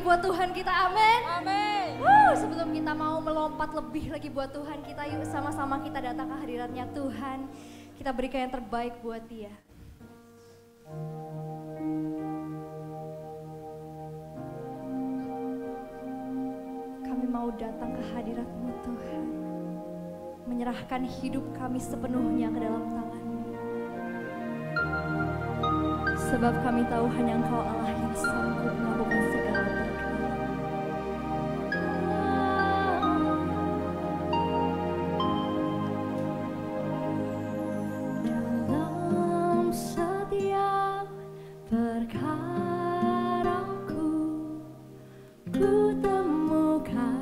Buat Tuhan kita, amin. Amin. Sebelum kita mau melompat lebih lagi buat Tuhan kita, yuk sama-sama kita datang ke hadiratnya Tuhan. Kita berikan yang terbaik buat Dia. Kami mau datang ke hadirat-Mu Tuhan, menyerahkan hidup kami sepenuhnya ke dalam tangan-Mu. Sebab kami tahu hanya Engkau Allah yang sanggup melakukan segala perkara. Dalam setiap perkaraku, ku temukan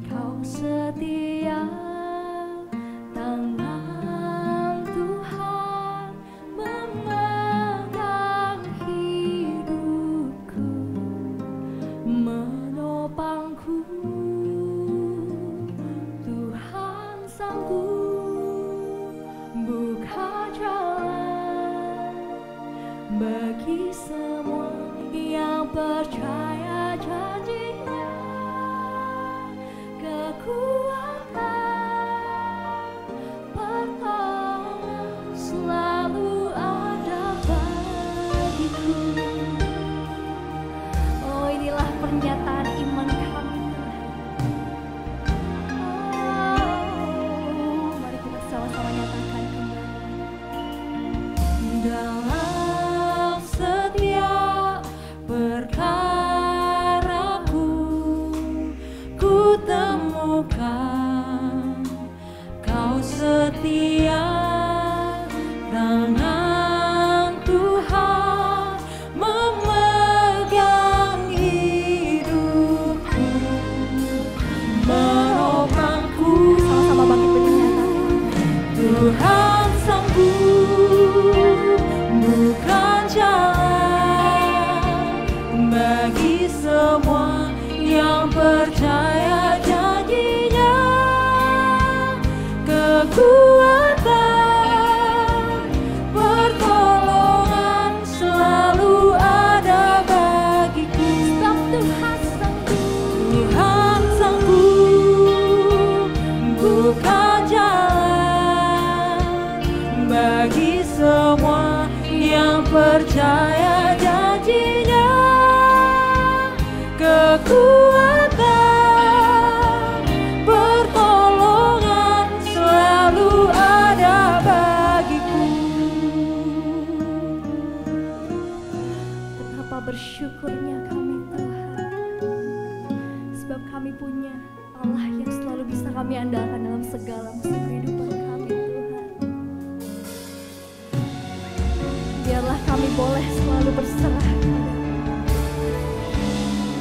Kau setia. Tangan Tuhan memegang hidupku, menopangku. Tuhan sanggup buka jalan bagi semua yang percaya janji-Nya. Kekuatan, pertolongan selalu ada bagiku. Oh, inilah pernyataan iman kami, Tuhan. Oh, mari kita sama-sama nyatakan kembali. Dalam setiap perkaraku, ku temukan Kau setia. Tangan Tuhan memegang hidupku, menopangku. Sama-sama bangkit menyatakan, Tuhan sanggup bukan jalan bagi semua yang percaya janji-Nya. Kekuatan, pertolongan selalu ada bagiku. Tuhan sanggup buka jalan bagi semua yang percaya janji-Nya. Kekuatan, pertolongan selalu ada bagiku. Betapa bersyukurnya kami, Tuhan, sebab kami punya Allah yang selalu bisa kami andalkan dalam segala musim kehidupan kami, Tuhan. Biarlah kami boleh selalu berserah kepada-Mu,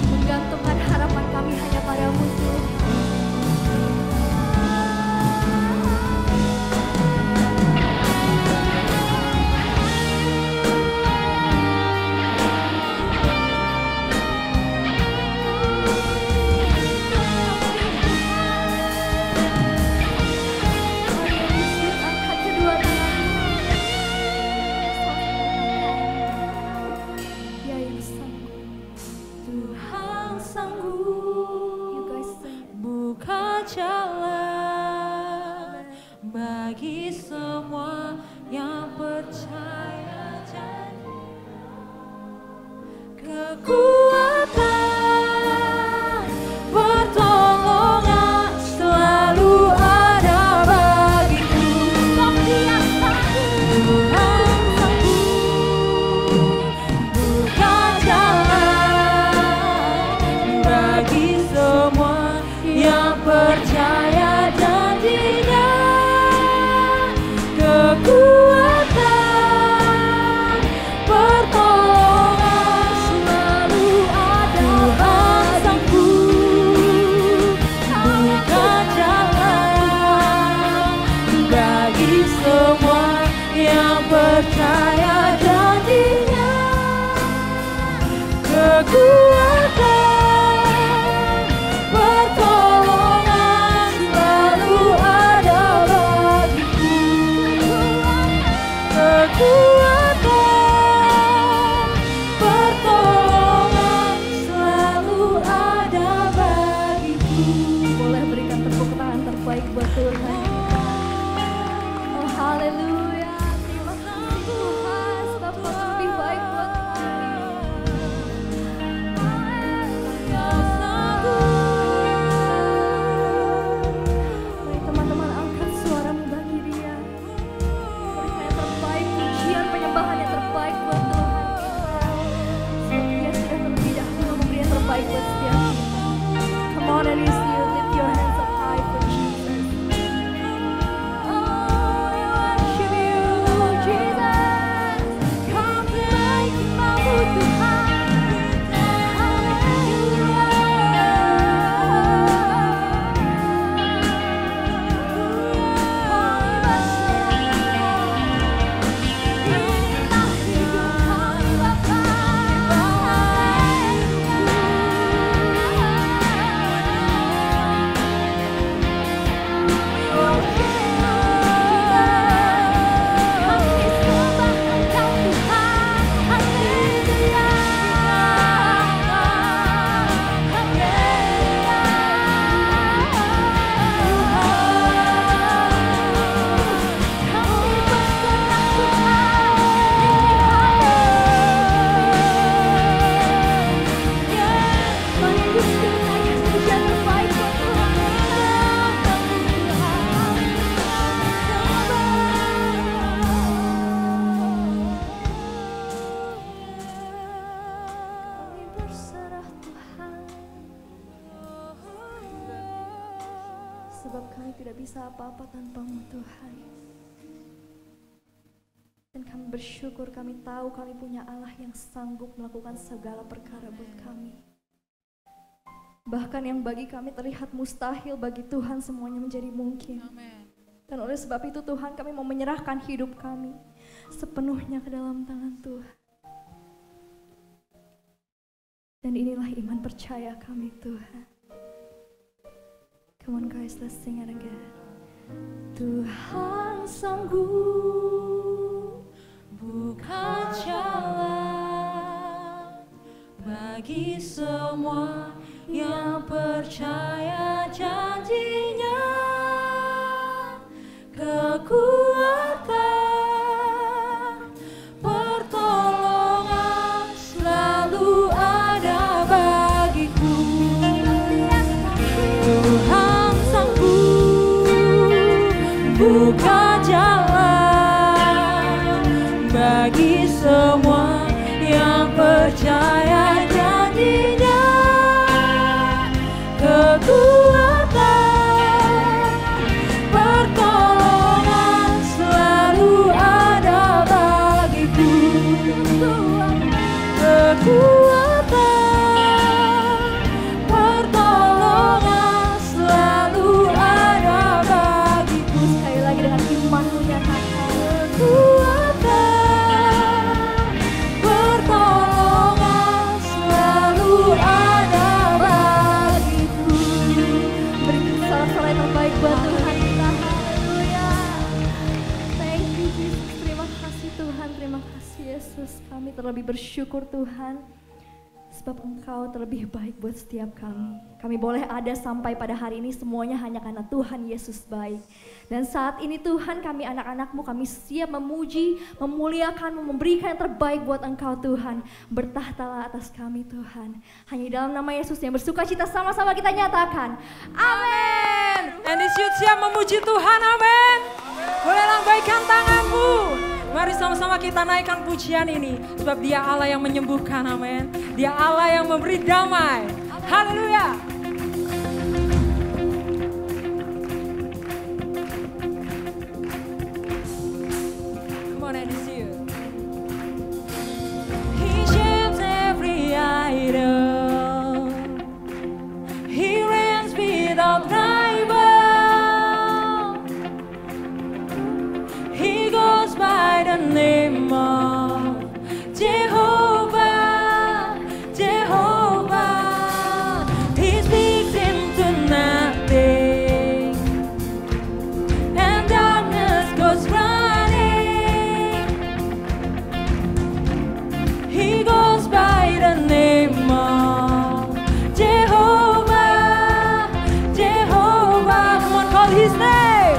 menggantungkan harapan kami hanya pada-Mu, Tuhan. yang percaya janjinya, kekuatan, pertolongan selalu ada bagiku. Kekuatan, pertolongan selalu ada bagiku. Boleh berikan tepuk tangan terbaik buat Tuhan. Oh haleluya. Terima kasih Tuhan, sebab Kau lebih baik buat kami. Mari teman-teman angkat suaramu bagi Dia. Berikan yang terbaik, pujian penyembahan yang terbaik buat Tuhan. Sebab Dia sudah terlebih dahulu memberi yang terbaik buat setiap kita. Come on and you see, lift your hands up high for Jesus. Oh, we worship you, Jesus. Kau terbaik mau Tuhan. Inilah hidup kami Bapa. Kami berserah Tuhan, sebab kami tidak bisa apa-apa tanpa-Mu Tuhan. Dan kami bersyukur, kami tahu kami punya Allah yang sanggup melakukan segala perkara buat kami. Bahkan yang bagi kami terlihat mustahil, bagi Tuhan semuanya menjadi mungkin. Dan oleh sebab itu Tuhan, kami mau menyerahkan hidup kami sepenuhnya ke dalam tangan Tuhan. Dan inilah iman percaya kami Tuhan. Come on guys, let's sing it again. Tuhan sanggup Buka jalan bagi semua yang percaya janjinya, kekuatan, pertolongan selalu ada bagiku. Tuhan sanggup buka jalan bagi semua yang percaya janjinya, kekuatan, pertolongan selalu ada bagiku. Kekuatan, pertolongan selalu ada bagiku. sekali lagi dengan imanmu nyatakan. Pertolongan selalu ada bagiku. Berikan sorak-sorai yang terbaik buat Tuhan kita. Haleluya. Thank you Jesus. Terima kasih Tuhan, terima kasih Yesus. Kami terlebih bersyukur Tuhan, sebab Engkau terlebih baik buat setiap kami. Kami boleh ada sampai pada hari ini semuanya hanya karena Tuhan Yesus baik. Dan saat ini Tuhan, kami anak-anak-Mu, kami siap memuji, memuliakan, memberikan yang terbaik buat Engkau Tuhan. Bertahtalah atas kami Tuhan. Hanya di dalam nama Yesus yang bersuka cita sama-sama kita nyatakan. Amin. And this youth siap memuji Tuhan, amin. Boleh lambaikan tanganmu. Mari sama-sama kita naikkan pujian ini. Sebab Dia Allah yang menyembuhkan, amin. Dia Allah yang memberi damai. Haleluya. Come on, and this youth. He shapes every idol. He reigns without rival. He goes by Jehovah, Jehovah, He speaks into nothing, and darkness goes running. He goes by the name of Jehovah, Jehovah. Come on, call His name.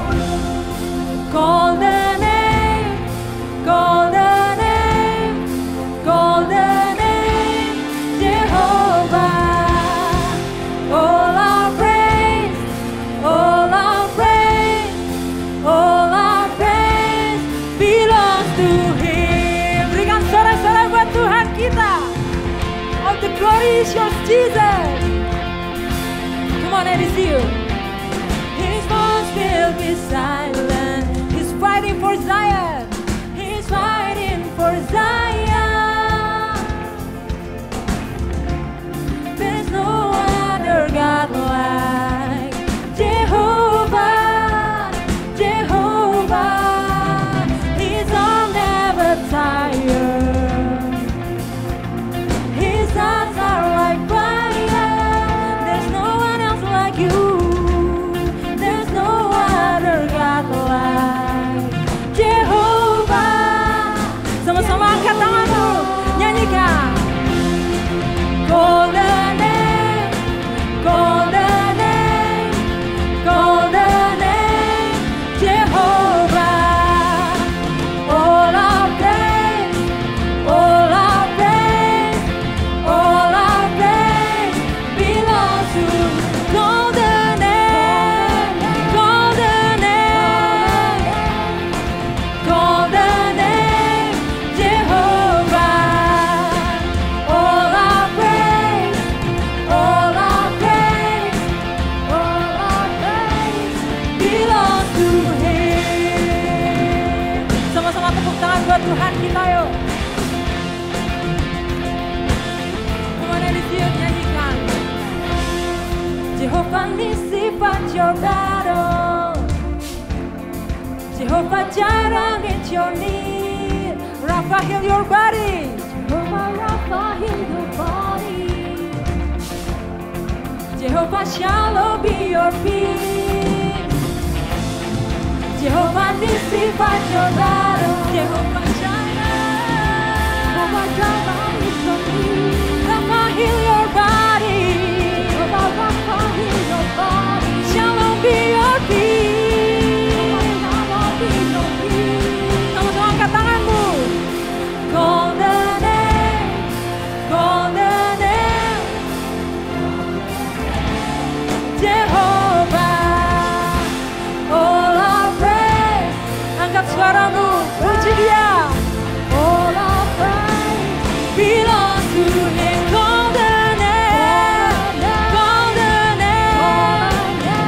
Call the name, call the name, call the name, Jehovah. All our praise, all our praise, all our praise belongs to Him. Berikan sorak-sorai buat Tuhan kita. All the glory is yours, Jesus. Come on, I see you. His voice will be silent. He's fighting for Zion. He's fighting for Zion. There's no other God like Jehovah, Jehovah. His arm never tired. His eyes are like fire. There's no one else like you. There's no other God like Jehovah. Sama-sama angkat tanganmu, nyanyikan. Call the name, call the name, call the name, Jehovah. All our praise, all our praise, all our praise belongs to you. Call the name, call the name, call the name, Jehovah. All our praise, all our praise, all our praise belongs to Him. Sama-sama tepuk tangan buat Tuhan kita yuk. Kemana di sini nyanyikan. Jehovah Nissi fight your battle. Jehovah Jireh meet your need. Rapha heal your body. Jehovah Rapha, heal your body. Jehovah Shalom be your peace. Jehovah Nissi fight your battle. Jehovah Jireh. Jehovah Jireh, heal your need. Rapha heal your body. Jehovah Rapha, heal your body. Shalom be your peace. Jehovah Shalom, be your peace. Sama-sama angkat tanganmu. Call the name, call the name, Jehovah. All our praise, angkat suaramu, puji Dia. All our praise Belongs to Him. Call the name, call the name,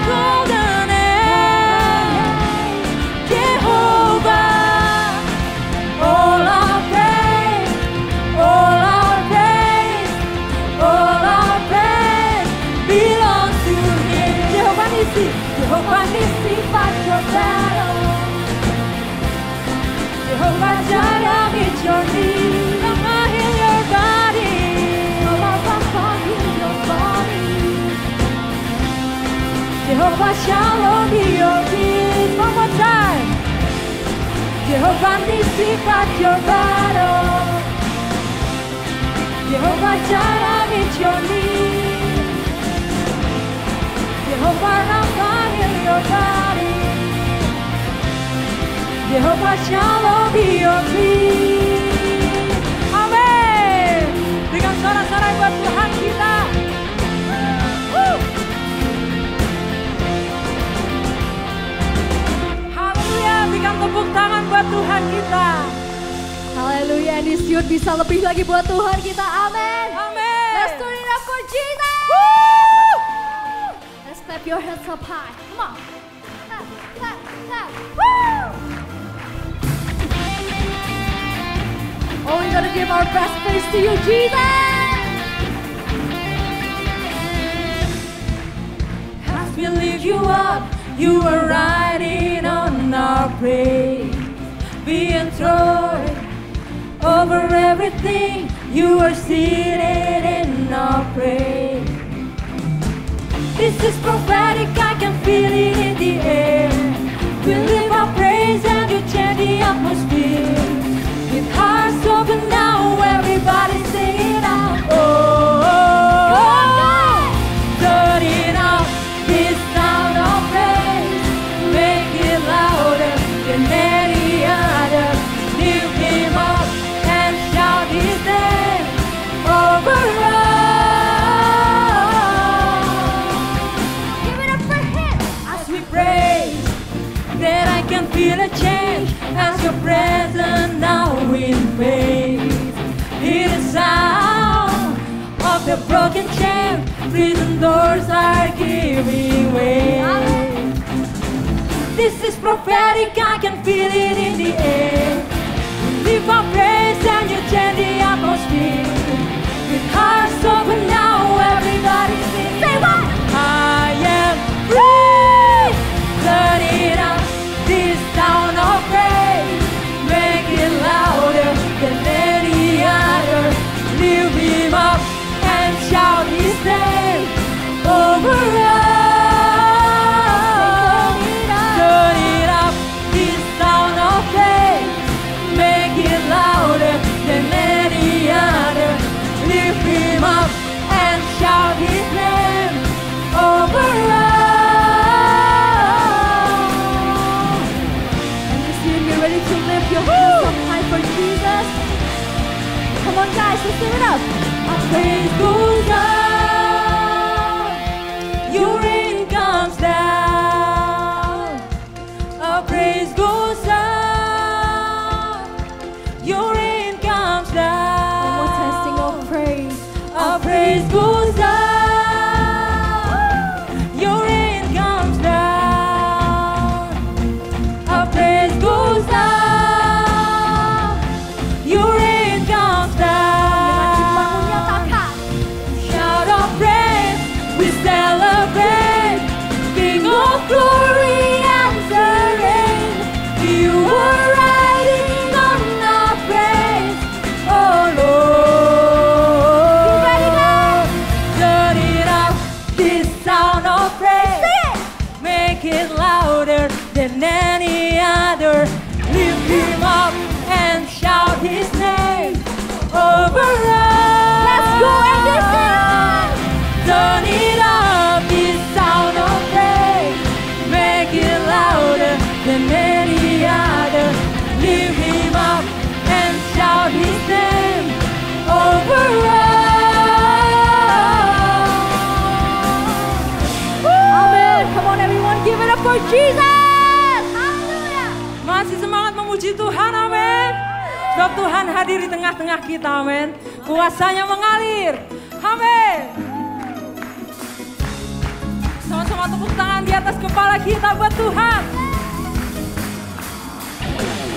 call the name, Jehovah. All our praise, all our praise, all our praise belongs to Him. Jehovah Nissi, Jehovah Nissi fight your battle. Jehovah Jireh meet your need. Rapha heal your body. Jehovah Rapha, heal your body. Jehovah Shalom be your peace. One more time. Jehovah Nissi fight your battle. Jehovah Jireh meet your need. Jehovah Rapha heal your body. Jehovah Shalom be your peace. Amin. Berikan sorak-sorai buat Tuhan kita. Woo. Haleluya. Berikan tepuk tangan buat Tuhan kita. Haleluya, di Sion bisa lebih lagi buat Tuhan kita. Amin. Amin. Let's turn it up for Jesus. Woo. Let's clap your hands up high. Come on. Clap, clap, clap. Woo! Oh, we're gonna give our best praise to you, Jesus. As we lift you up, you are riding on our praise. Be enthroned, oh over everything, you are seated in our praise. This is prophetic, I can feel it in the air. We lift our praise and you change the atmosphere. With hearts open now, everybody sing it out. Oh, oh, oh. Turn it up, this sound of praise. Make it louder than any other. Lift him up and shout his name over us. Give it up for him as we praise. That I can feel a change as your presence now invades. Hear the sound of the broken chain. Prison doors are giving way. This is prophetic, I can feel it in the air. Lift our praise and you change the atmosphere. With hearts open now, everybody sing. Say what? I am free. Turn it up, this sound of praise. Make it louder than any other. Lift him up and shout his name over us. Turn it up, this sound of praise. Make it louder than any other. Lift him up and shout his name over us. And this year you're ready to lift your hands up high for Jesus. Come on guys, let's sing it up. Our praise goes up, your rain comes down. Our praise goes up, your rain comes down. One more testing of praise. Our praise goes up, your rain comes down. Our praise goes up, your rain comes down. Shout of praise, we celebrate. King of glory answer reign. You are riding on our praise, oh Lord. Turn it up, this sound of praise. Make it louder than any other. Lift him up and shout his name over us. Let's go, everything! Turn it up, this sound of praise. Make it louder than any other. Lift him up and shout his name over us. Amen. Come on everyone, give it up for Jesus. Hallelujah. Masih semangat memuji Tuhan, amin. Sebab Tuhan hadir di tengah-tengah kita, amin. Kuasanya mengalir, amin. Sama-sama tepuk tangan di atas kepala kita buat Tuhan.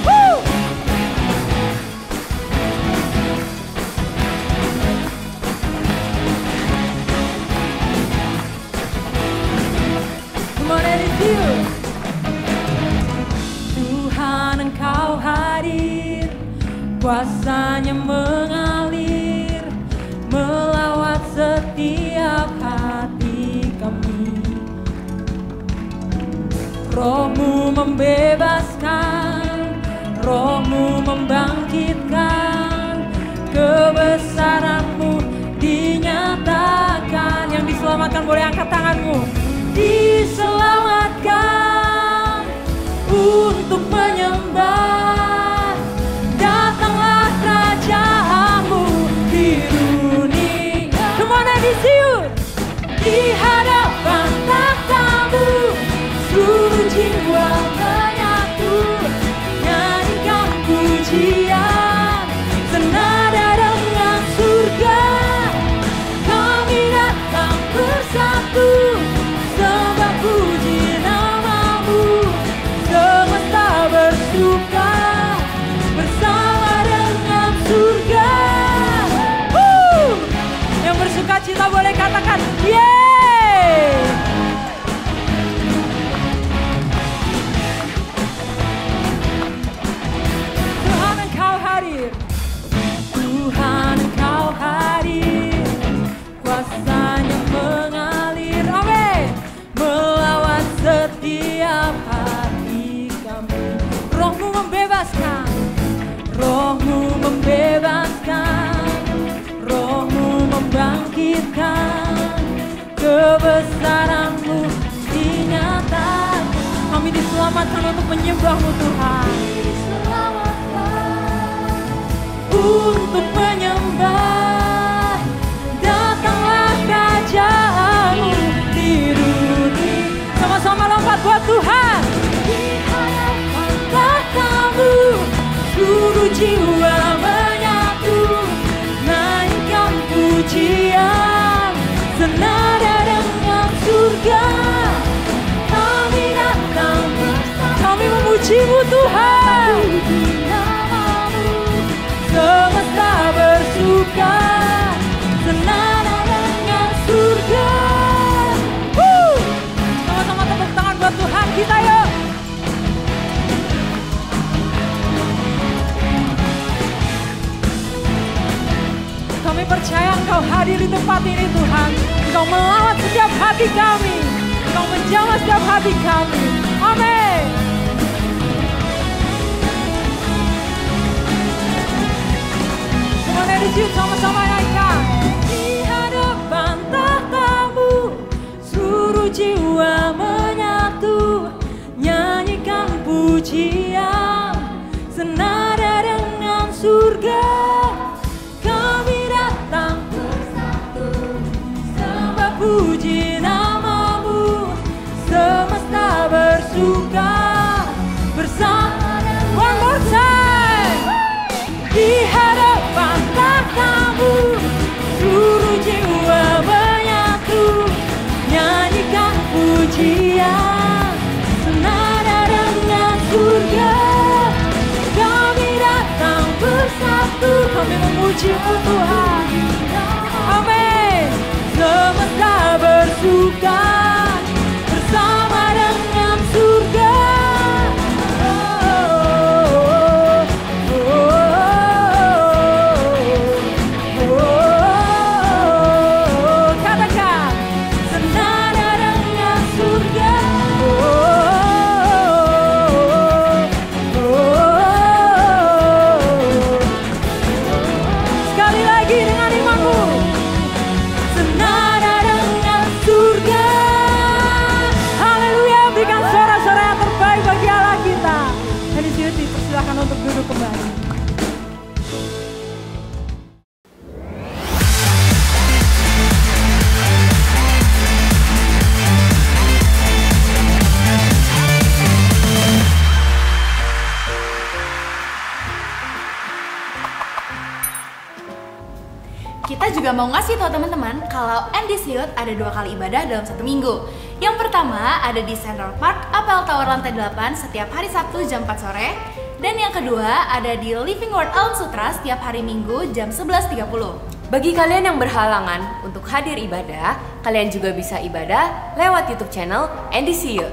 Woo! Come on, and it's you. Tuhan Engkau hadir, kuasanya mengalir, melawat setiap hati kami. Roh-Mu membebaskan, Roh-Mu membangkitkan, kebesaran-Mu dinyatakan. Yang diselamatkan boleh angkat tanganmu. Diselamatkan untuk menyembah, datanglah kerajaan-Mu di dunia. Come on and it's you. Di hadapan takhta-Mu, seluruh jiwa menyatu, nyanyikan pujian senada dengan surga. Kami datang bersatu, sebab puji nama-Mu, semesta bersatu. Roh-Mu membebaskan, Roh-Mu membangkitkan, kebesaran-Mu dinyatakan. Kami diselamatkan untuk menyembah-Mu Tuhan. Untuk menyembah, datanglah kerajaan-Mu di dunia. Sama-sama lompat buat Tuhan. Di hadapan tahta-Mu, seluruh jiwa menyatu, naikkan pujian senada dengan surga. Kami datang bersama, kami memuji-Mu Tuhan. Semesta bersuka senada dengan surga. Sama-sama tepuk tangan buat Tuhan kita yuk. Kami percaya Engkau hadir di tempat ini Tuhan. Engkau melawat setiap hati kami, Engkau menjamah setiap hati kami. Amin. Semuanya dicium sama-sama naikkan. Di hadapan tahta-Mu, seluruh jiwa menyatu, nyanyikan pujian senada dengan surga. Kami datang bersatu, sembah puji nama-Mu, semesta bersuka bersama. One more time. Di hadapan tahta-Mu, seluruh jiwa menyatu, nyanyikan pujian senada dengan surga. Kami datang bersatu, kami memuji-Mu Tuhan. Amin. Semesta bersuka bersama dengan surga. Katakan senada dengan surga. Sekali lagi dengan imanmu. Senada dengan surga. Haleluya, berikan suara-suara yang terbaik bagi Allah kita. Dan disitu dipersilakan untuk duduk kembali. Kita juga mau ngasih tahu teman-teman kalau NDC Youth ada 2 kali ibadah dalam 1 minggu. Yang pertama ada di Central Park, Apple Tower lantai 8 setiap hari Sabtu jam 4 sore. Dan yang kedua ada di Living Word Alam Sutra setiap hari Minggu jam 11.30. Bagi kalian yang berhalangan untuk hadir ibadah, kalian juga bisa ibadah lewat YouTube channel NDC Youth.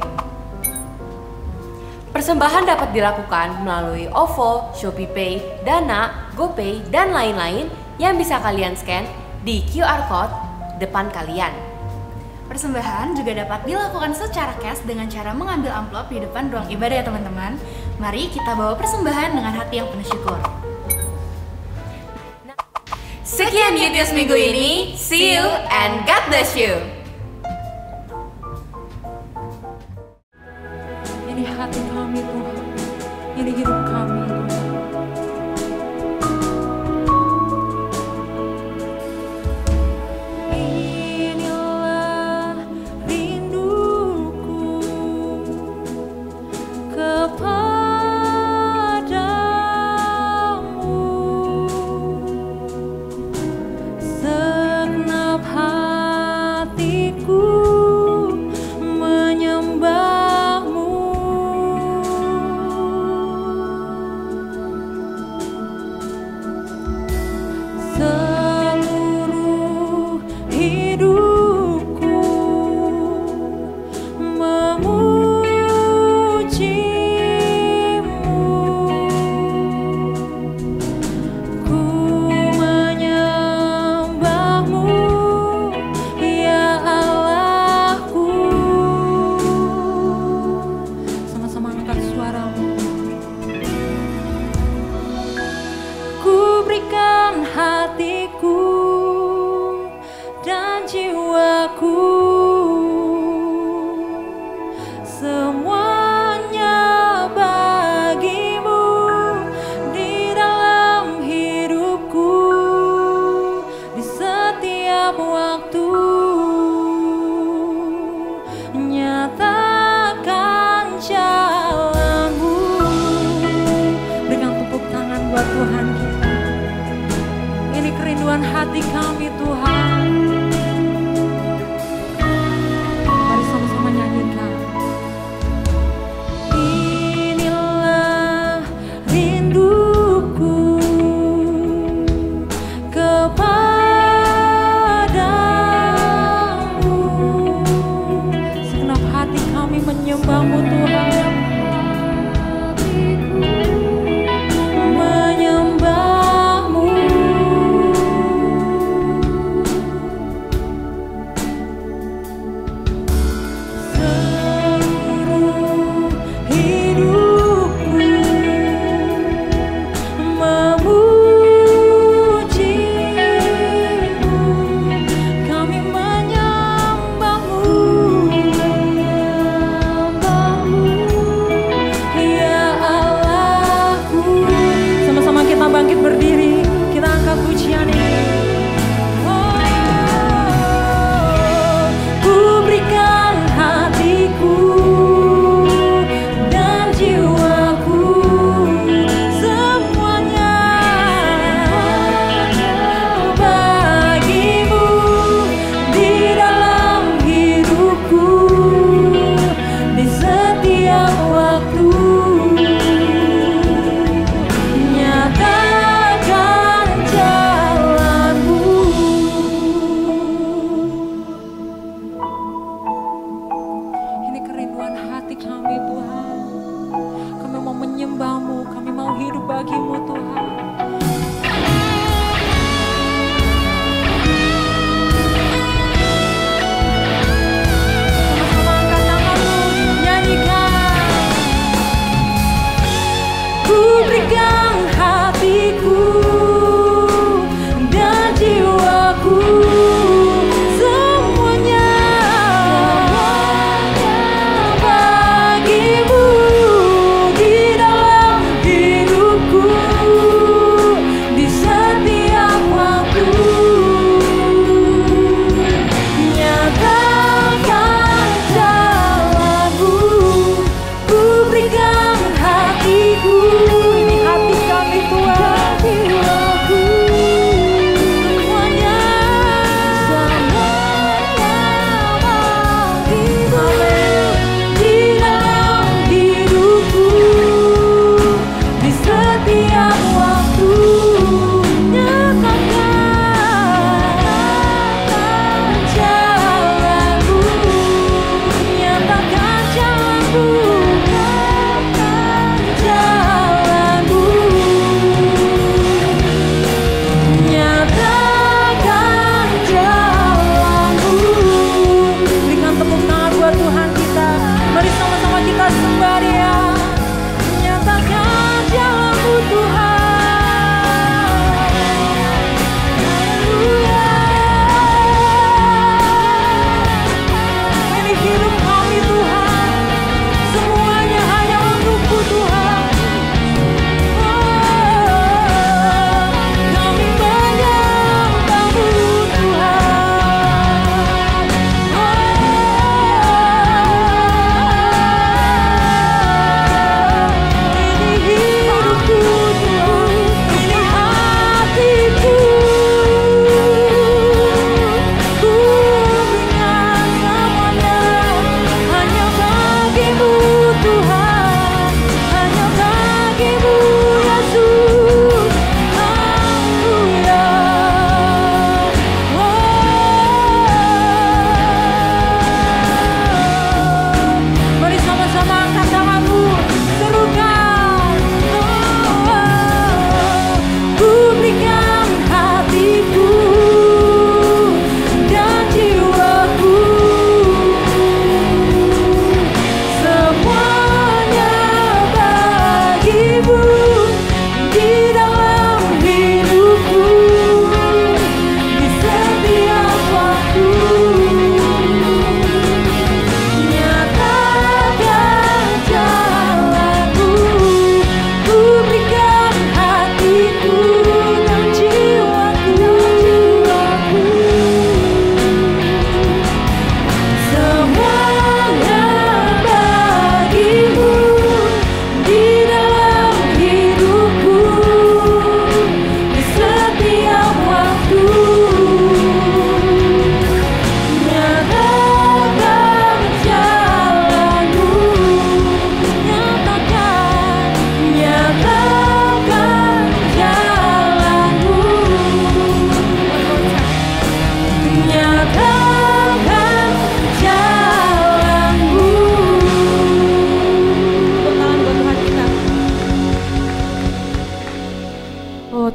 Persembahan dapat dilakukan melalui OVO, ShopeePay, Dana, GoPay, dan lain-lain yang bisa kalian scan di QR Code depan kalian. Persembahan juga dapat dilakukan secara cash dengan cara mengambil amplop di depan ruang ibadah ya teman-teman. Mari kita bawa persembahan dengan hati yang penuh syukur. Sekian Youth minggu ini, see you and God bless you. Ini hati kami Tuhan, ini hidup kami Tuhan. Inilah rinduku kepadamu, segenap hatiku menyembahmu. hati kami Tuhan. Mari sama-sama nyanyikan. Inilah rinduku kepadamu, segenap hati kami menyembah-Mu Tuhan. Menyembah-Mu, seluruh hidupku memuji-Mu, kami menyembah-Mu, ya Allahku. Sama-sama kita bangkit berdiri, kita angkat pujian ini. Ku berikan hatiku dan jiwaku, semuanya bagi-Mu di dalam hidupku, di setiap waktu. Nyatakan jalan-Mu. Ini kerinduan hati kami Tuhan. Kami mau menyembah-Mu, kami mau hidup bagi-Mu Tuhan. Sama-sama angkat tanganmu, nyanyikan. Ku berikan hatiku dan jiwaku, semuanya bagi-Mu di dalam hidupku,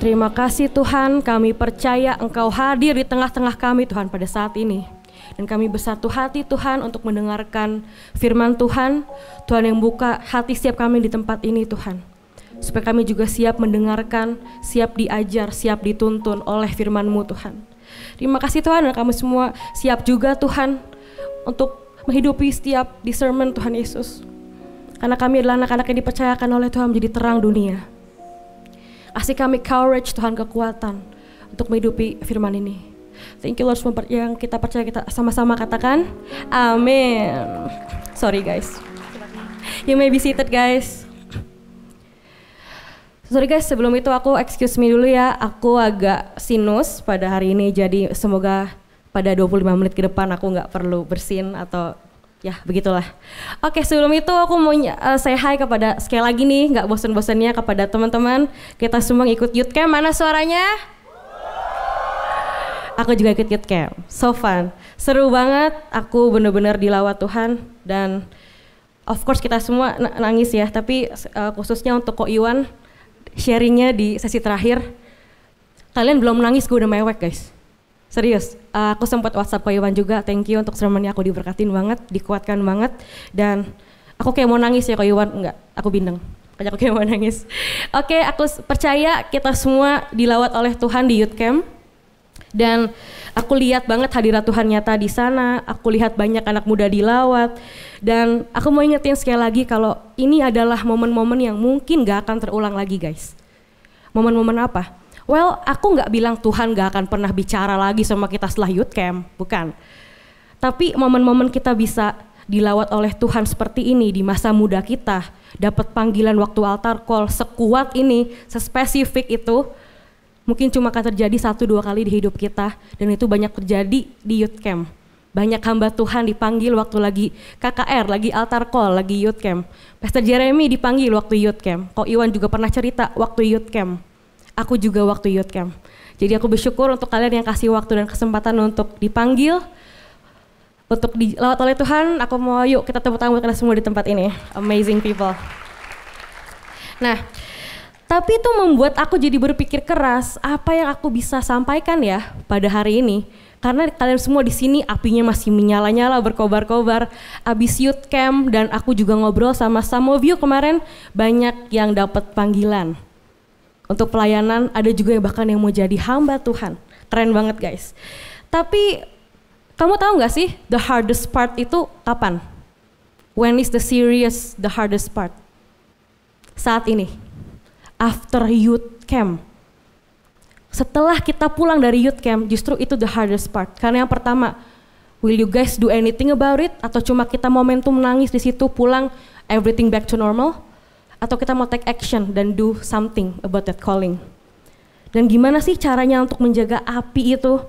terima kasih Tuhan, kami percaya Engkau hadir di tengah-tengah kami Tuhan pada saat ini. Dan kami bersatu hati Tuhan untuk mendengarkan firman Tuhan. Tuhan yang buka hati setiap kami di tempat ini Tuhan. Supaya kami juga siap mendengarkan, siap diajar, siap dituntun oleh firman-Mu Tuhan. Terima kasih Tuhan, dan kami semua siap juga Tuhan untuk menghidupi setiap discernment Tuhan Yesus. Karena kami adalah anak-anak yang dipercayakan oleh Tuhan menjadi terang dunia. Kasih kami courage Tuhan, kekuatan untuk menghidupi firman ini. Thank you Lord, semua yang kita percaya kita sama-sama katakan amin. Sorry guys. You may be seated guys. Sorry guys, sebelum itu aku excuse me dulu ya. Aku agak sinus pada hari ini, jadi semoga pada 25 menit ke depan aku gak perlu bersin atau ya begitulah. Oke, sebelum itu aku mau say hi kepada sekali lagi nih, gak bosan-bosannya kepada teman-teman. Kita semua ikut youth camp, mana suaranya? Aku juga ikut youth camp, so fun. Seru banget, aku bener-bener dilawat Tuhan. Dan of course kita semua nangis ya, tapi khususnya untuk Ko Iwan, sharingnya di sesi terakhir. Kalian belum nangis, gue udah mewek guys. Serius, aku sempat WhatsApp Ko Iwan juga, thank you untuk sermonnya, aku diberkatin banget, dikuatkan banget. Dan aku kayak mau nangis ya Ko Iwan, enggak, aku bindeng, aku kayak mau nangis. Oke, aku percaya kita semua dilawat oleh Tuhan di youth camp. Dan aku lihat banget hadirat Tuhan nyata di sana, aku lihat banyak anak muda dilawat. Dan aku mau ingetin sekali lagi kalau ini adalah momen-momen yang mungkin gak akan terulang lagi guys. Momen-momen apa? Well, aku gak bilang Tuhan gak akan pernah bicara lagi sama kita setelah youth camp, bukan. Tapi momen-momen kita bisa dilawat oleh Tuhan seperti ini di masa muda kita, dapat panggilan waktu altar call sekuat ini, sespesifik itu, mungkin cuma akan terjadi 1-2 kali di hidup kita, dan itu banyak terjadi di youth camp. Banyak hamba Tuhan dipanggil waktu lagi KKR, lagi altar call, lagi youth camp. Pastor Jeremy dipanggil waktu youth camp. Ko Iwan juga pernah cerita waktu youth camp. Aku juga waktu youth camp. Jadi aku bersyukur untuk kalian yang kasih waktu dan kesempatan untuk dipanggil, untuk dilawat oleh Tuhan. Aku mau yuk kita tepuk tangan buat kalian semua di tempat ini. Amazing people. Nah, tapi itu membuat aku jadi berpikir keras, apa yang aku bisa sampaikan ya pada hari ini. Karena kalian semua di sini apinya masih menyala-nyala, berkobar-kobar. Abis youth camp dan aku juga ngobrol sama some of you kemarin, banyak yang dapat panggilan untuk pelayanan, ada juga yang bahkan yang mau jadi hamba Tuhan. Keren banget guys. Tapi kamu tahu gak sih the hardest part itu kapan? When is the serious the hardest part? Saat ini. After youth camp. Setelah kita pulang dari youth camp, justru itu the hardest part. Karena yang pertama, will you guys do anything about it? Atau cuma kita momentum nangis di situ, pulang, everything back to normal? Atau kita mau take action dan do something about that calling? Dan gimana sih caranya untuk menjaga api itu?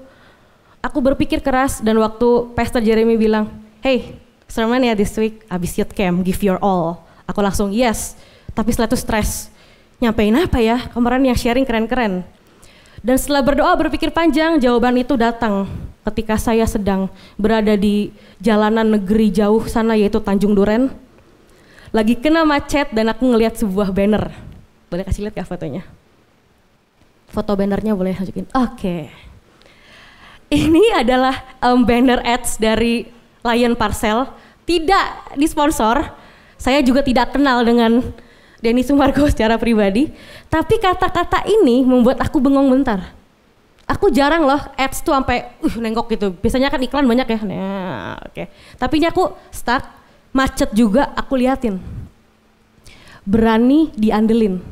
Aku berpikir keras, dan waktu Pastor Jeremy bilang, hey, sermon ya this week, abis youth camp, give your all. Aku langsung yes, tapi setelah itu stres. Nyampein apa ya? Kemarin yang sharing keren-keren. Dan setelah berdoa berpikir panjang, jawaban itu datang ketika saya sedang berada di jalanan negeri jauh sana, yaitu Tanjung Duren. Lagi kena macet dan aku ngelihat sebuah banner. Boleh kasih lihat gak fotonya? Foto bannernya boleh tunjukin. Oke. Ini adalah banner ads dari Lion Parcel. Tidak disponsor. Saya juga tidak kenal dengan Denny Sumargo secara pribadi. Tapi kata-kata ini membuat aku bengong bentar. Aku jarang loh ads tuh sampai nengok gitu. Biasanya kan iklan banyak ya. Nah, oke. Tapi ini aku stuck. Macet juga aku liatin. Berani diandelin.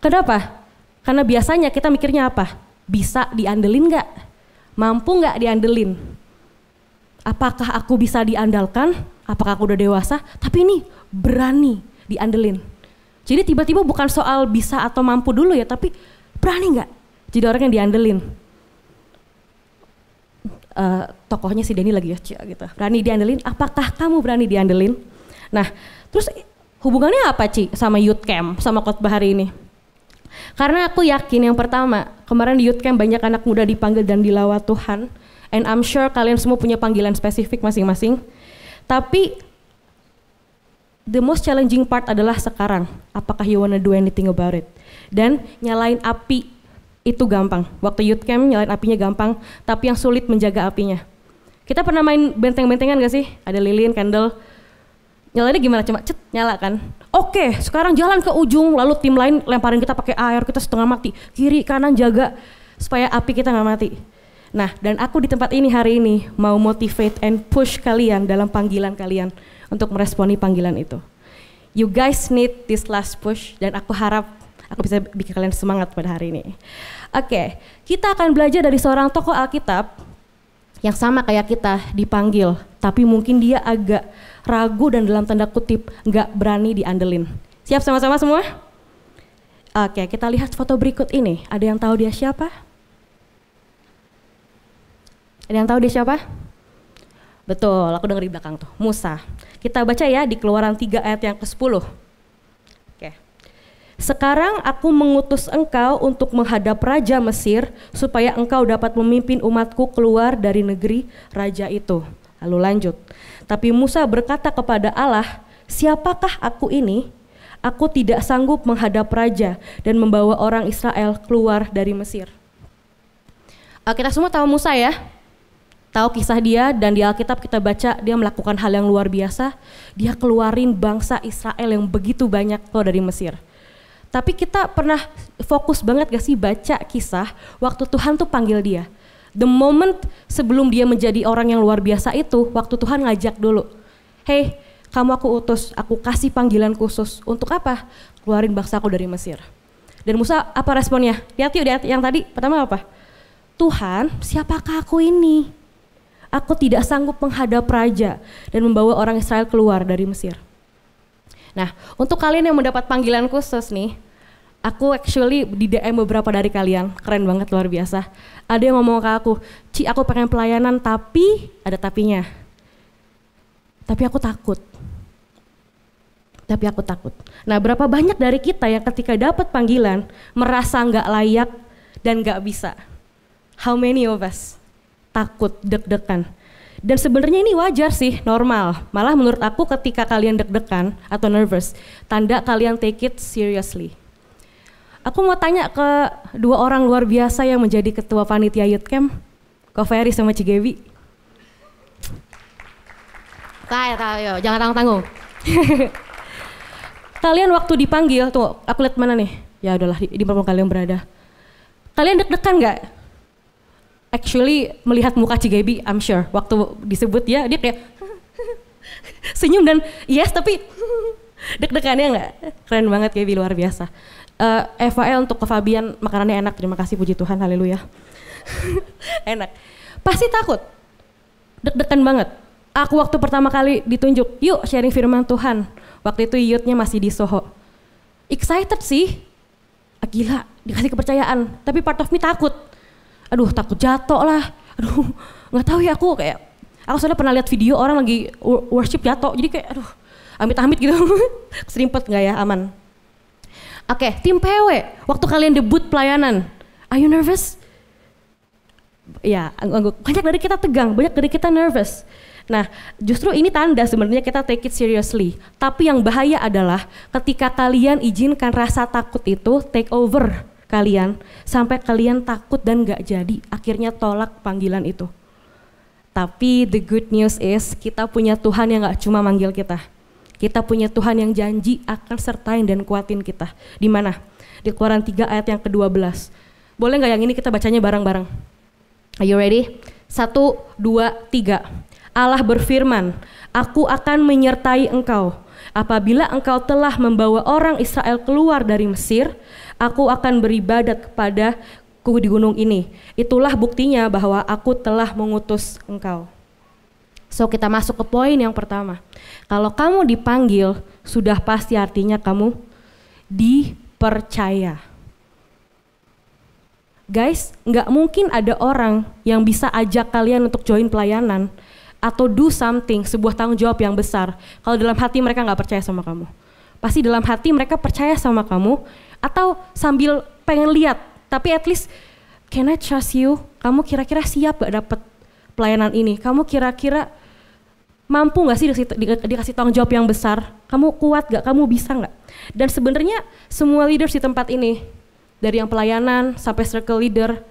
Kenapa? Karena biasanya kita mikirnya apa? Bisa diandelin gak? Mampu gak diandelin? Apakah aku bisa diandalkan? Apakah aku udah dewasa? Tapi ini berani diandelin. Jadi tiba-tiba bukan soal bisa atau mampu dulu ya, tapi berani gak jadi orang yang diandelin? Tokohnya si Denny lagi ya gitu. Berani diandelin, apakah kamu berani diandelin? Nah, terus hubungannya apa Ci sama youth camp, sama khotbah hari ini? Karena aku yakin yang pertama, kemarin di youth camp banyak anak muda dipanggil dan dilawat Tuhan. And I'm sure kalian semua punya panggilan spesifik masing-masing. Tapi the most challenging part adalah sekarang. Apakah you wanna do anything about it? Dan nyalain api itu gampang. Waktu youth camp nyalain apinya gampang, tapi yang sulit menjaga apinya. Kita pernah main benteng-bentengan gak sih? Ada lilin, candle. Nyalainnya gimana? Cuma cet, nyala kan? Oke, sekarang jalan ke ujung, lalu tim lain lemparin kita pakai air, kita setengah mati. Kiri, kanan jaga supaya api kita gak mati. Nah, dan aku di tempat ini hari ini mau motivate and push kalian dalam panggilan kalian untuk meresponi panggilan itu. You guys need this last push dan aku harap aku bisa bikin kalian semangat pada hari ini. Oke, kita akan belajar dari seorang tokoh Alkitab yang sama kayak kita dipanggil, tapi mungkin dia agak ragu dan dalam tanda kutip nggak berani diandelin. Siap sama-sama semua? Oke, kita lihat foto berikut ini. Ada yang tahu dia siapa? Ada yang tahu dia siapa? Betul, aku dengar di belakang tuh, Musa. Kita baca ya di Keluaran 3 ayat yang ke-10. Oke. Sekarang aku mengutus engkau untuk menghadap Raja Mesir supaya engkau dapat memimpin umatku keluar dari negeri raja itu. Lalu lanjut. Tapi Musa berkata kepada Allah, siapakah aku ini? Aku tidak sanggup menghadap raja dan membawa orang Israel keluar dari Mesir. Kita semua tahu Musa ya? Tahu kisah dia, dan di Alkitab kita baca dia melakukan hal yang luar biasa. Dia keluarin bangsa Israel yang begitu banyak keluar dari Mesir. Tapi kita pernah fokus banget gak sih baca kisah waktu Tuhan tuh panggil dia. The moment sebelum dia menjadi orang yang luar biasa itu, waktu Tuhan ngajak dulu. Hey, kamu aku utus, aku kasih panggilan khusus. Untuk apa? Keluarin bangsaku dari Mesir. Dan Musa apa responnya? Lihat yuk yang tadi, pertama apa? Tuhan, siapakah aku ini? Aku tidak sanggup menghadap raja dan membawa orang Israel keluar dari Mesir. Nah, untuk kalian yang mendapat panggilan khusus nih, aku actually di DM beberapa dari kalian, keren banget, luar biasa. Ada yang ngomong ke aku, Ci, aku pengen pelayanan tapi, ada tapinya. Tapi aku takut. Nah, berapa banyak dari kita yang ketika dapat panggilan merasa nggak layak dan nggak bisa? How many of us? Takut, deg-degan. Dan sebenarnya ini wajar sih, normal. Malah menurut aku ketika kalian deg-degan atau nervous, tanda kalian take it seriously. Aku mau tanya ke dua orang luar biasa yang menjadi ketua panitia youth camp, Ko Ferry sama Cigebi. Ayo, jangan tanggung-tanggung. Kalian waktu dipanggil, tuh aku lihat mana nih? Ya udahlah, di mana kalian berada. Kalian deg-degan nggak? Actually melihat muka Cigebi, I'm sure waktu disebut dia kayak senyum dan yes tapi deg-degannya nggak? Keren banget Gebi, luar biasa. FYI untuk ke Fabian, makanannya enak, terima kasih, puji Tuhan, haleluya. Enak. Pasti takut, deg-degan banget. Aku waktu pertama kali ditunjuk, yuk sharing firman Tuhan. Waktu itu youth-nya masih di Soho. Excited sih, gila dikasih kepercayaan, tapi part of me takut. Aduh, takut jatuh lah. Aduh, nggak tahu ya, aku soalnya pernah lihat video orang lagi worship jatuh, jadi kayak aduh, amit-amit gitu. Keserimpet nggak ya, aman. Oke, tim PW, waktu kalian debut pelayanan, are you nervous? Ya, banyak dari kita tegang, banyak dari kita nervous. Nah, justru ini tanda sebenarnya kita take it seriously. Tapi yang bahaya adalah ketika kalian izinkan rasa takut itu take over kalian sampai kalian takut dan gak jadi, akhirnya tolak panggilan itu. Tapi the good news is kita punya Tuhan yang gak cuma manggil kita. Kita punya Tuhan yang janji akan sertain dan kuatin kita. Di mana? Di Keluaran 3 ayat yang ke-12. Boleh gak yang ini kita bacanya bareng-bareng? Are you ready? 1, 2, 3. Allah berfirman, aku akan menyertai engkau. Apabila engkau telah membawa orang Israel keluar dari Mesir, aku akan beribadat kepadaku di gunung ini. Itulah buktinya bahwa aku telah mengutus engkau. So kita masuk ke poin yang pertama. Kalau kamu dipanggil, sudah pasti artinya kamu dipercaya. Guys, nggak mungkin ada orang yang bisa ajak kalian untuk join pelayanan atau do something, sebuah tanggung jawab yang besar, kalau dalam hati mereka nggak percaya sama kamu. Pasti dalam hati mereka percaya sama kamu, atau sambil pengen lihat, tapi at least, can I trust you? Kamu kira-kira siap gak dapet pelayanan ini? Kamu kira-kira mampu gak sih dikasih tanggung jawab yang besar? Kamu kuat gak? Kamu bisa gak? Dan sebenarnya semua leaders di tempat ini, dari yang pelayanan sampai circle leader,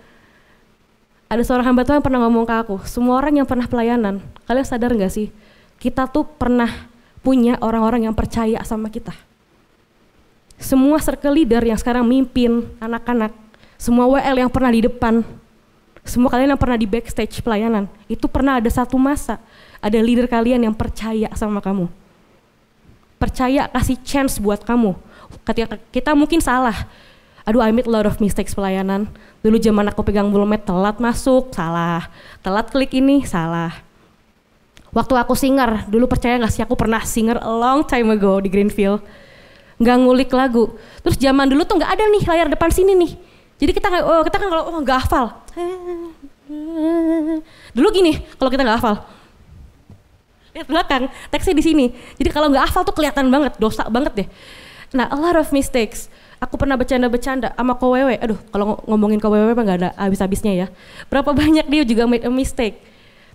ada seorang hamba Tuhan yang pernah ngomong ke aku, semua orang yang pernah pelayanan, kalian sadar gak sih? Kita tuh pernah punya orang-orang yang percaya sama kita. Semua circle leader yang sekarang mimpin anak-anak, semua WL yang pernah di depan, semua kalian yang pernah di backstage pelayanan, itu pernah ada satu masa, ada leader kalian yang percaya sama kamu. Percaya, kasih chance buat kamu. Ketika kita mungkin salah, aduh I made a lot of mistakes pelayanan. Dulu zaman aku pegang Bulmet, telat masuk, salah. Telat klik ini, salah. Waktu aku singer, dulu percaya gak sih aku pernah singer a long time ago di Greenfield. Gak ngulik lagu. Terus zaman dulu tuh gak ada nih layar depan sini nih. Jadi kita kan kalau gak hafal. Dulu gini, kalau kita gak hafal. Lihat belakang, teksnya di sini. Jadi kalau gak hafal tuh kelihatan banget, dosa banget deh. Nah, a lot of mistakes. Aku pernah bercanda-bercanda sama Ko Wewe. Aduh, kalau ngomongin Ko Wewe mah gak ada habis-habisnya ya. Berapa banyak dia juga made a mistake.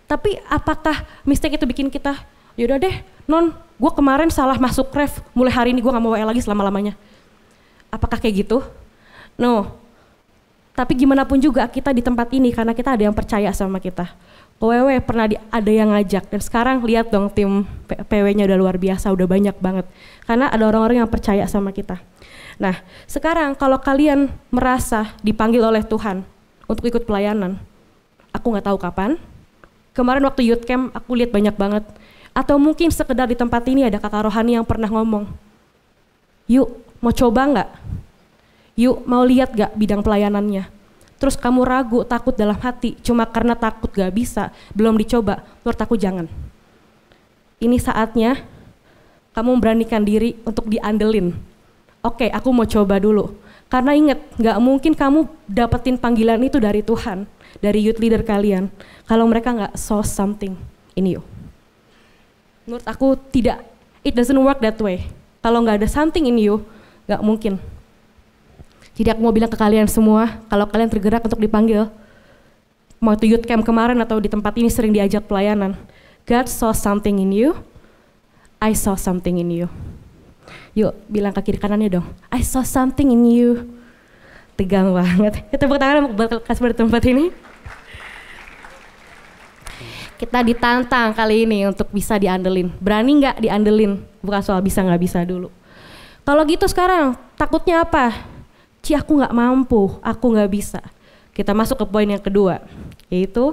Tapi apakah mistake itu bikin kita, yaudah deh, non, gue kemarin salah masuk ref, mulai hari ini gue gak mau WA lagi selama-lamanya. Apakah kayak gitu? No. Tapi gimana pun juga kita di tempat ini karena kita ada yang percaya sama kita. Ko Wewe pernah ada yang ngajak dan sekarang lihat dong tim PW-nya udah luar biasa, udah banyak banget. Karena ada orang-orang yang percaya sama kita. Nah, sekarang kalau kalian merasa dipanggil oleh Tuhan untuk ikut pelayanan, aku nggak tahu kapan. Kemarin waktu youth camp aku lihat banyak banget. Atau mungkin sekedar di tempat ini ada kakak rohani yang pernah ngomong, yuk mau coba nggak? Yuk mau lihat nggak bidang pelayanannya? Terus kamu ragu, takut dalam hati, cuma karena takut gak bisa, belum dicoba, menurut aku jangan. Ini saatnya kamu memberanikan diri untuk diandelin. Oke, aku mau coba dulu. Karena ingat, gak mungkin kamu dapetin panggilan itu dari Tuhan, dari youth leader kalian, kalau mereka gak saw something in you. Menurut aku tidak, it doesn't work that way. Kalau gak ada something in you, gak mungkin. Jadi aku mau bilang ke kalian semua, kalau kalian tergerak untuk dipanggil, mau itu youth camp kemarin atau di tempat ini sering diajak pelayanan, God saw something in you, I saw something in you. Yuk bilang ke kiri kanannya dong, I saw something in you. Tegang banget. Kita tepuk tangan buat kasih di tempat ini. Kita ditantang kali ini untuk bisa diandelin. Berani nggak diandelin? Bukan soal bisa nggak bisa dulu. Kalau gitu sekarang takutnya apa? Aku nggak mampu, aku nggak bisa. Kita masuk ke poin yang kedua, yaitu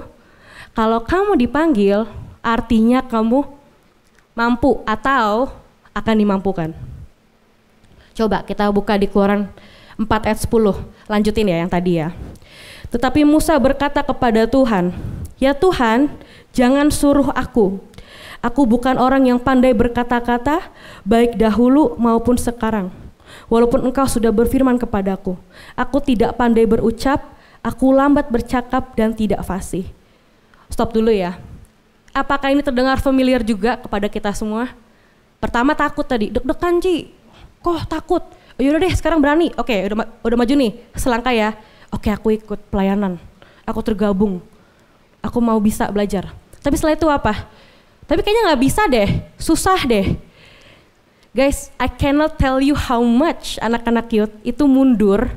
kalau kamu dipanggil, artinya kamu mampu atau akan dimampukan. Coba kita buka di Keluaran 4 ayat 10, lanjutin ya yang tadi ya. Tetapi Musa berkata kepada Tuhan, ya Tuhan, jangan suruh aku. Aku bukan orang yang pandai berkata-kata, baik dahulu maupun sekarang. Walaupun engkau sudah berfirman kepadaku, aku tidak pandai berucap, aku lambat bercakap dan tidak fasih. Stop dulu ya. Apakah ini terdengar familiar juga kepada kita semua? Pertama takut tadi, deg-degan Ci. Kok takut? Oh, yaudah deh sekarang berani. Oke, udah maju nih, selangkah ya. Oke, aku ikut pelayanan. Aku tergabung. Aku mau bisa belajar. Tapi setelah itu apa? Tapi kayaknya gak bisa deh, susah deh. Guys, I cannot tell you how much anak-anak youth itu mundur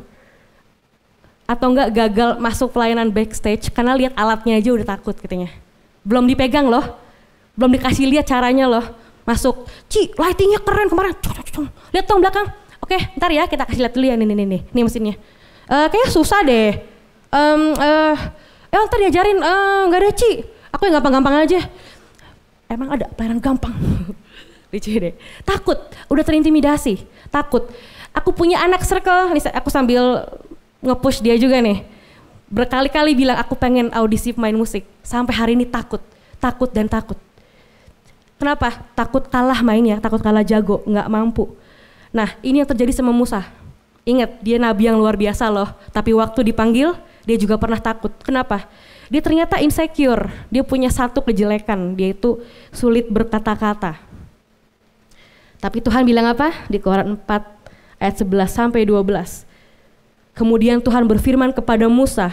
atau enggak gagal masuk pelayanan backstage karena lihat alatnya aja udah takut katanya. Belum dipegang loh, belum dikasih lihat caranya loh. Masuk, Ci, lightingnya keren kemarin. Lihat dong belakang. Oke, ntar ya kita kasih lihat dulu ya nih mesinnya. Kayaknya susah deh. Ntar diajarin, nggak ada Ci. Aku yang gampang-gampang aja. Emang ada pelayanan gampang? Lucu deh. Takut, udah terintimidasi, takut. Aku punya anak circle, nih aku sambil nge-push dia juga nih. Berkali-kali bilang aku pengen audisi main musik. Sampai hari ini takut dan takut. Kenapa? Takut kalah mainnya, takut kalah jago, nggak mampu. Nah ini yang terjadi sama Musa. Ingat, dia nabi yang luar biasa loh. Tapi waktu dipanggil, dia juga pernah takut. Kenapa? Dia ternyata insecure, dia punya satu kejelekan, dia itu sulit berkata-kata. Tapi Tuhan bilang apa? Di Keluaran 4 ayat 11 sampai 12. Kemudian Tuhan berfirman kepada Musa,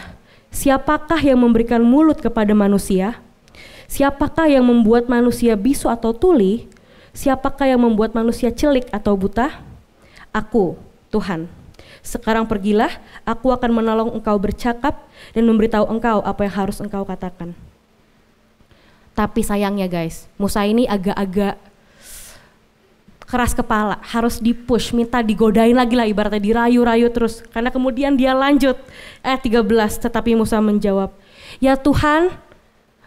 siapakah yang memberikan mulut kepada manusia? Siapakah yang membuat manusia bisu atau tuli? Siapakah yang membuat manusia celik atau buta? Aku, Tuhan. Sekarang pergilah, aku akan menolong engkau bercakap dan memberitahu engkau apa yang harus engkau katakan. Tapi sayangnya guys, Musa ini agak-agak keras kepala, harus dipush, minta digodain lagi lah, ibaratnya dirayu-rayu terus. Karena kemudian dia lanjut, ayat 13, tetapi Musa menjawab, ya Tuhan,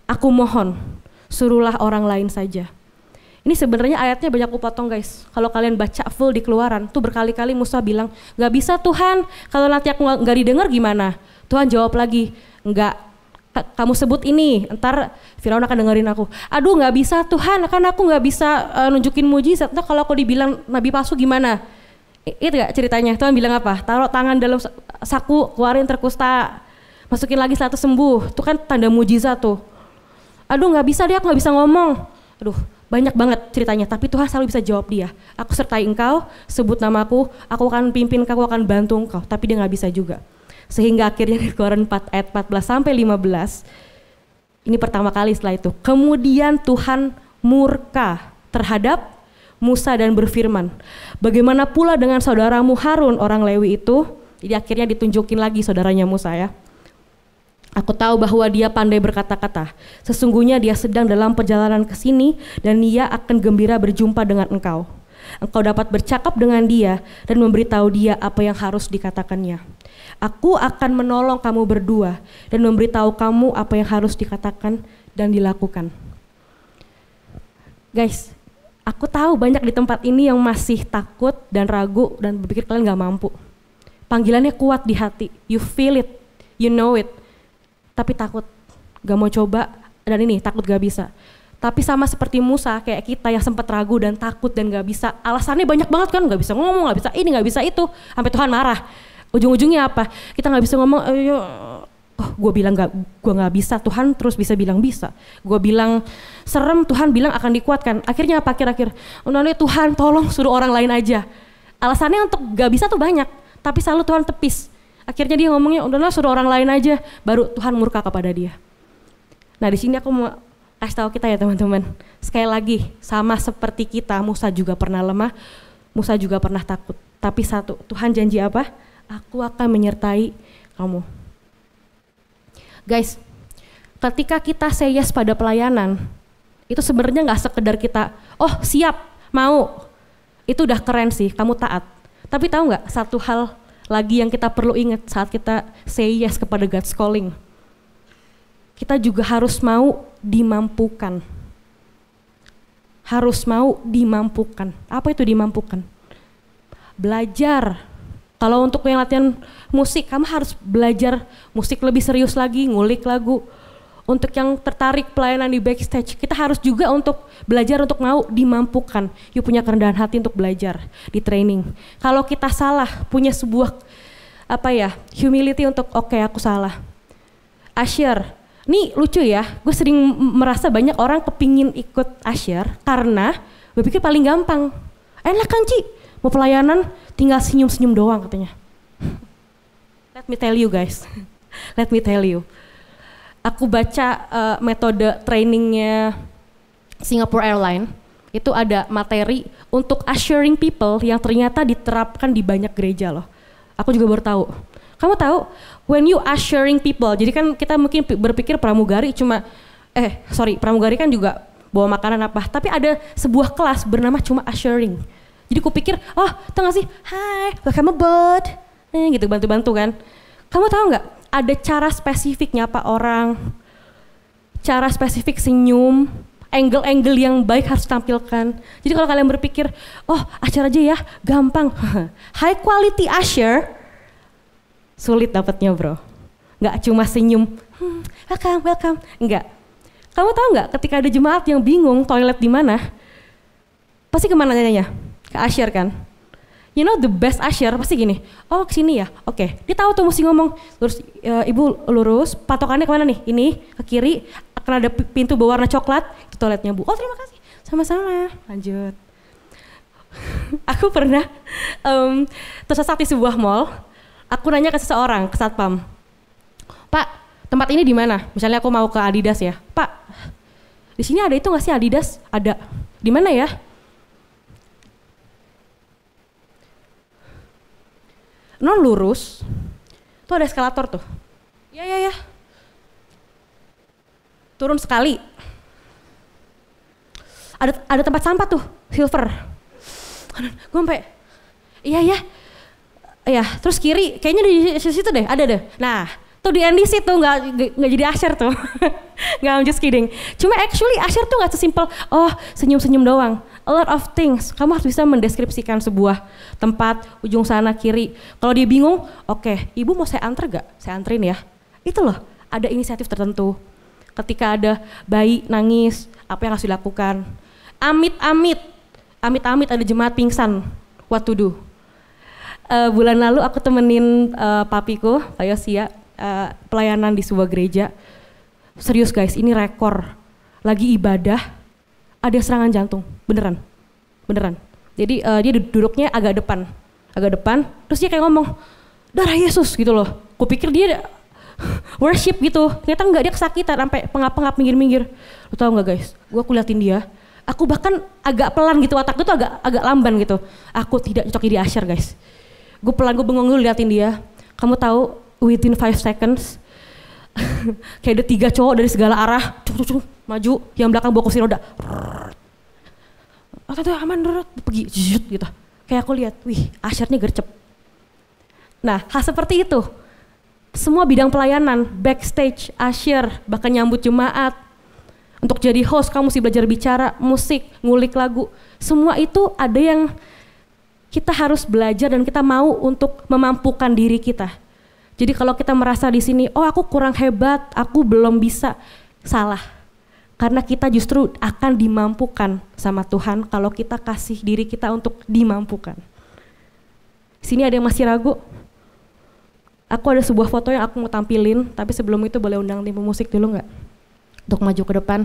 aku mohon, suruhlah orang lain saja. Ini sebenarnya ayatnya banyak aku potong guys. Kalau kalian baca full di Keluaran, tuh berkali-kali Musa bilang, gak bisa Tuhan, kalau nanti aku gak didengar gimana? Tuhan jawab lagi, enggak, kamu sebut ini, ntar Firaun akan dengerin aku. Aduh gak bisa Tuhan, kan aku gak bisa nunjukin mujizat, ntar kalau aku dibilang nabi palsu gimana? Itu gak ceritanya, Tuhan bilang apa? Taruh tangan dalam saku, keluarin terkusta, masukin lagi 100 sembuh, itu kan tanda mujizat tuh. Aduh gak bisa deh, aku gak bisa ngomong. Aduh, banyak banget ceritanya, tapi Tuhan selalu bisa jawab dia. Aku sertai engkau, sebut namaku, aku akan pimpin engkau, aku akan bantu engkau. Tapi dia gak bisa juga. Sehingga akhirnya di Keluaran 4 ayat 14 sampai 15, ini pertama kali setelah itu. Kemudian Tuhan murka terhadap Musa dan berfirman, bagaimana pula dengan saudaramu Harun orang Lewi itu? Jadi akhirnya ditunjukin lagi saudaranya Musa ya. Aku tahu bahwa dia pandai berkata-kata. Sesungguhnya dia sedang dalam perjalanan ke sini dan dia akan gembira berjumpa dengan engkau. Engkau dapat bercakap dengan dia dan memberitahu dia apa yang harus dikatakannya. Aku akan menolong kamu berdua dan memberitahu kamu apa yang harus dikatakan dan dilakukan. Guys, aku tahu banyak di tempat ini yang masih takut dan ragu dan berpikir kalian gak mampu. Panggilannya kuat di hati, you feel it, you know it. Tapi takut, gak mau coba, dan ini takut gak bisa. Tapi sama seperti Musa, kayak kita yang sempat ragu dan takut dan gak bisa. Alasannya banyak banget kan, gak bisa ngomong, gak bisa ini, gak bisa itu. Sampai Tuhan marah. Ujung-ujungnya apa? Kita gak bisa ngomong, gue bilang gue gak bisa, Tuhan terus bisa bilang bisa. Gue bilang serem, Tuhan bilang akan dikuatkan. Akhirnya apa akhir-akhir? Tuhan tolong suruh orang lain aja. Alasannya untuk gak bisa tuh banyak, tapi selalu Tuhan tepis. Akhirnya dia ngomongnya, udahlah suruh orang lain aja, baru Tuhan murka kepada dia. Nah di sini aku mau kasih tahu kita ya teman-teman. Sekali lagi, sama seperti kita, Musa juga pernah lemah, Musa juga pernah takut. Tapi satu, Tuhan janji apa? Aku akan menyertai kamu. Guys, ketika kita say yes pada pelayanan, itu sebenarnya nggak sekedar kita, oh siap, mau. Itu udah keren sih, kamu taat. Tapi tahu nggak satu hal lagi yang kita perlu ingat saat kita say yes kepada God's calling. Kita juga harus mau dimampukan. Harus mau dimampukan. Apa itu dimampukan? Belajar. Kalau untuk yang latihan musik, kamu harus belajar musik lebih serius lagi, ngulik lagu. Untuk yang tertarik pelayanan di backstage, kita harus juga untuk belajar untuk mau dimampukan. You punya kerendahan hati untuk belajar di training. Kalau kita salah, punya sebuah humility untuk oke, aku salah. Usher, nih lucu ya, gue sering merasa banyak orang kepingin ikut Usher karena gue pikir paling gampang. Enak kan Ci, mau pelayanan tinggal senyum-senyum doang katanya. Let me tell you guys, let me tell you. Aku baca metode trainingnya Singapore Airlines, itu ada materi untuk ushering people yang ternyata diterapkan di banyak gereja loh. Aku juga baru tahu. Kamu tahu, when you ushering people, jadi kan kita mungkin berpikir pramugari cuma, pramugari kan juga bawa makanan apa, tapi ada sebuah kelas bernama cuma ushering. Jadi kupikir, oh tau gak sih, hai, welcome aboard, gitu bantu-bantu kan. Kamu tahu nggak? Ada cara spesifik nyapa orang, cara spesifik senyum, angle-angle yang baik harus tampilkan. Jadi kalau kalian berpikir, oh acara aja ya, gampang. High quality usher, sulit dapatnya bro. Nggak cuma senyum, welcome, enggak. Kamu tahu nggak? Ketika ada jemaat yang bingung toilet di mana, pasti kemana nanyanya? Ke usher kan? You know the best usher pasti gini, oh kesini ya, oke. Dia tahu tuh mesti ngomong, terus ibu lurus, patokannya kemana nih? Ini ke kiri, akan ada pintu berwarna coklat, itu toiletnya bu. Oh terima kasih, sama-sama, lanjut. Aku pernah tersesat di sebuah mall, aku nanya ke seseorang, ke satpam, Pak tempat ini di mana? Misalnya aku mau ke Adidas ya, Pak di sini ada itu nggak sih Adidas? Ada, di mana ya? non lurus, tuh ada eskalator tuh. Ya. Turun sekali. Ada tempat sampah tuh, silver. Gue sampai, iya. Terus kiri, kayaknya di situ deh, ada deh. Nah, tuh di NDC tuh nggak jadi Asher tuh. Nggak, I'm just kidding. Cuma actually Asher tuh nggak sesimpel, oh senyum-senyum doang. A lot of things. Kamu harus bisa mendeskripsikan sebuah tempat, ujung sana kiri. Kalau dia bingung, oke, ibu mau saya antar gak? Saya anterin ya. Itu loh, ada inisiatif tertentu. Ketika ada bayi nangis, apa yang harus dilakukan? Amit-amit ada jemaat pingsan. What to do? Bulan lalu aku temenin papiku, Pak Yosia, pelayanan di sebuah gereja. Serius guys, ini rekor. Lagi ibadah, ada serangan jantung, beneran. Jadi dia duduknya agak depan, terus dia kayak ngomong, darah Yesus gitu loh. Kupikir dia worship gitu, ternyata enggak, dia kesakitan sampai pengap-pengap minggir-minggir. Lu tau nggak guys, gue liatin dia, aku bahkan agak pelan gitu, otak gue tuh agak lamban gitu. Aku tidak cocok jadi Asher guys. Gue bengong dulu liatin dia. Kamu tahu within 5 seconds kayak ada 3 cowok dari segala arah cuk, maju, yang belakang bawa kursi roda. Atau aman pergi gitu. Kayak aku lihat, wih, Ashernya gercep. Nah, hal seperti itu. Semua bidang pelayanan, backstage, Asher, bahkan nyambut jemaat. Untuk jadi host, kamu mesti belajar bicara, musik, ngulik lagu. Semua itu ada yang kita harus belajar dan kita mau untuk memampukan diri kita. Jadi kalau kita merasa di sini, oh aku kurang hebat, aku belum bisa, salah. Karena kita justru akan dimampukan sama Tuhan kalau kita kasih diri kita untuk dimampukan. Sini ada yang masih ragu? Aku ada sebuah foto yang aku mau tampilin, tapi sebelum itu boleh undang tim musik dulu nggak? Untuk maju ke depan.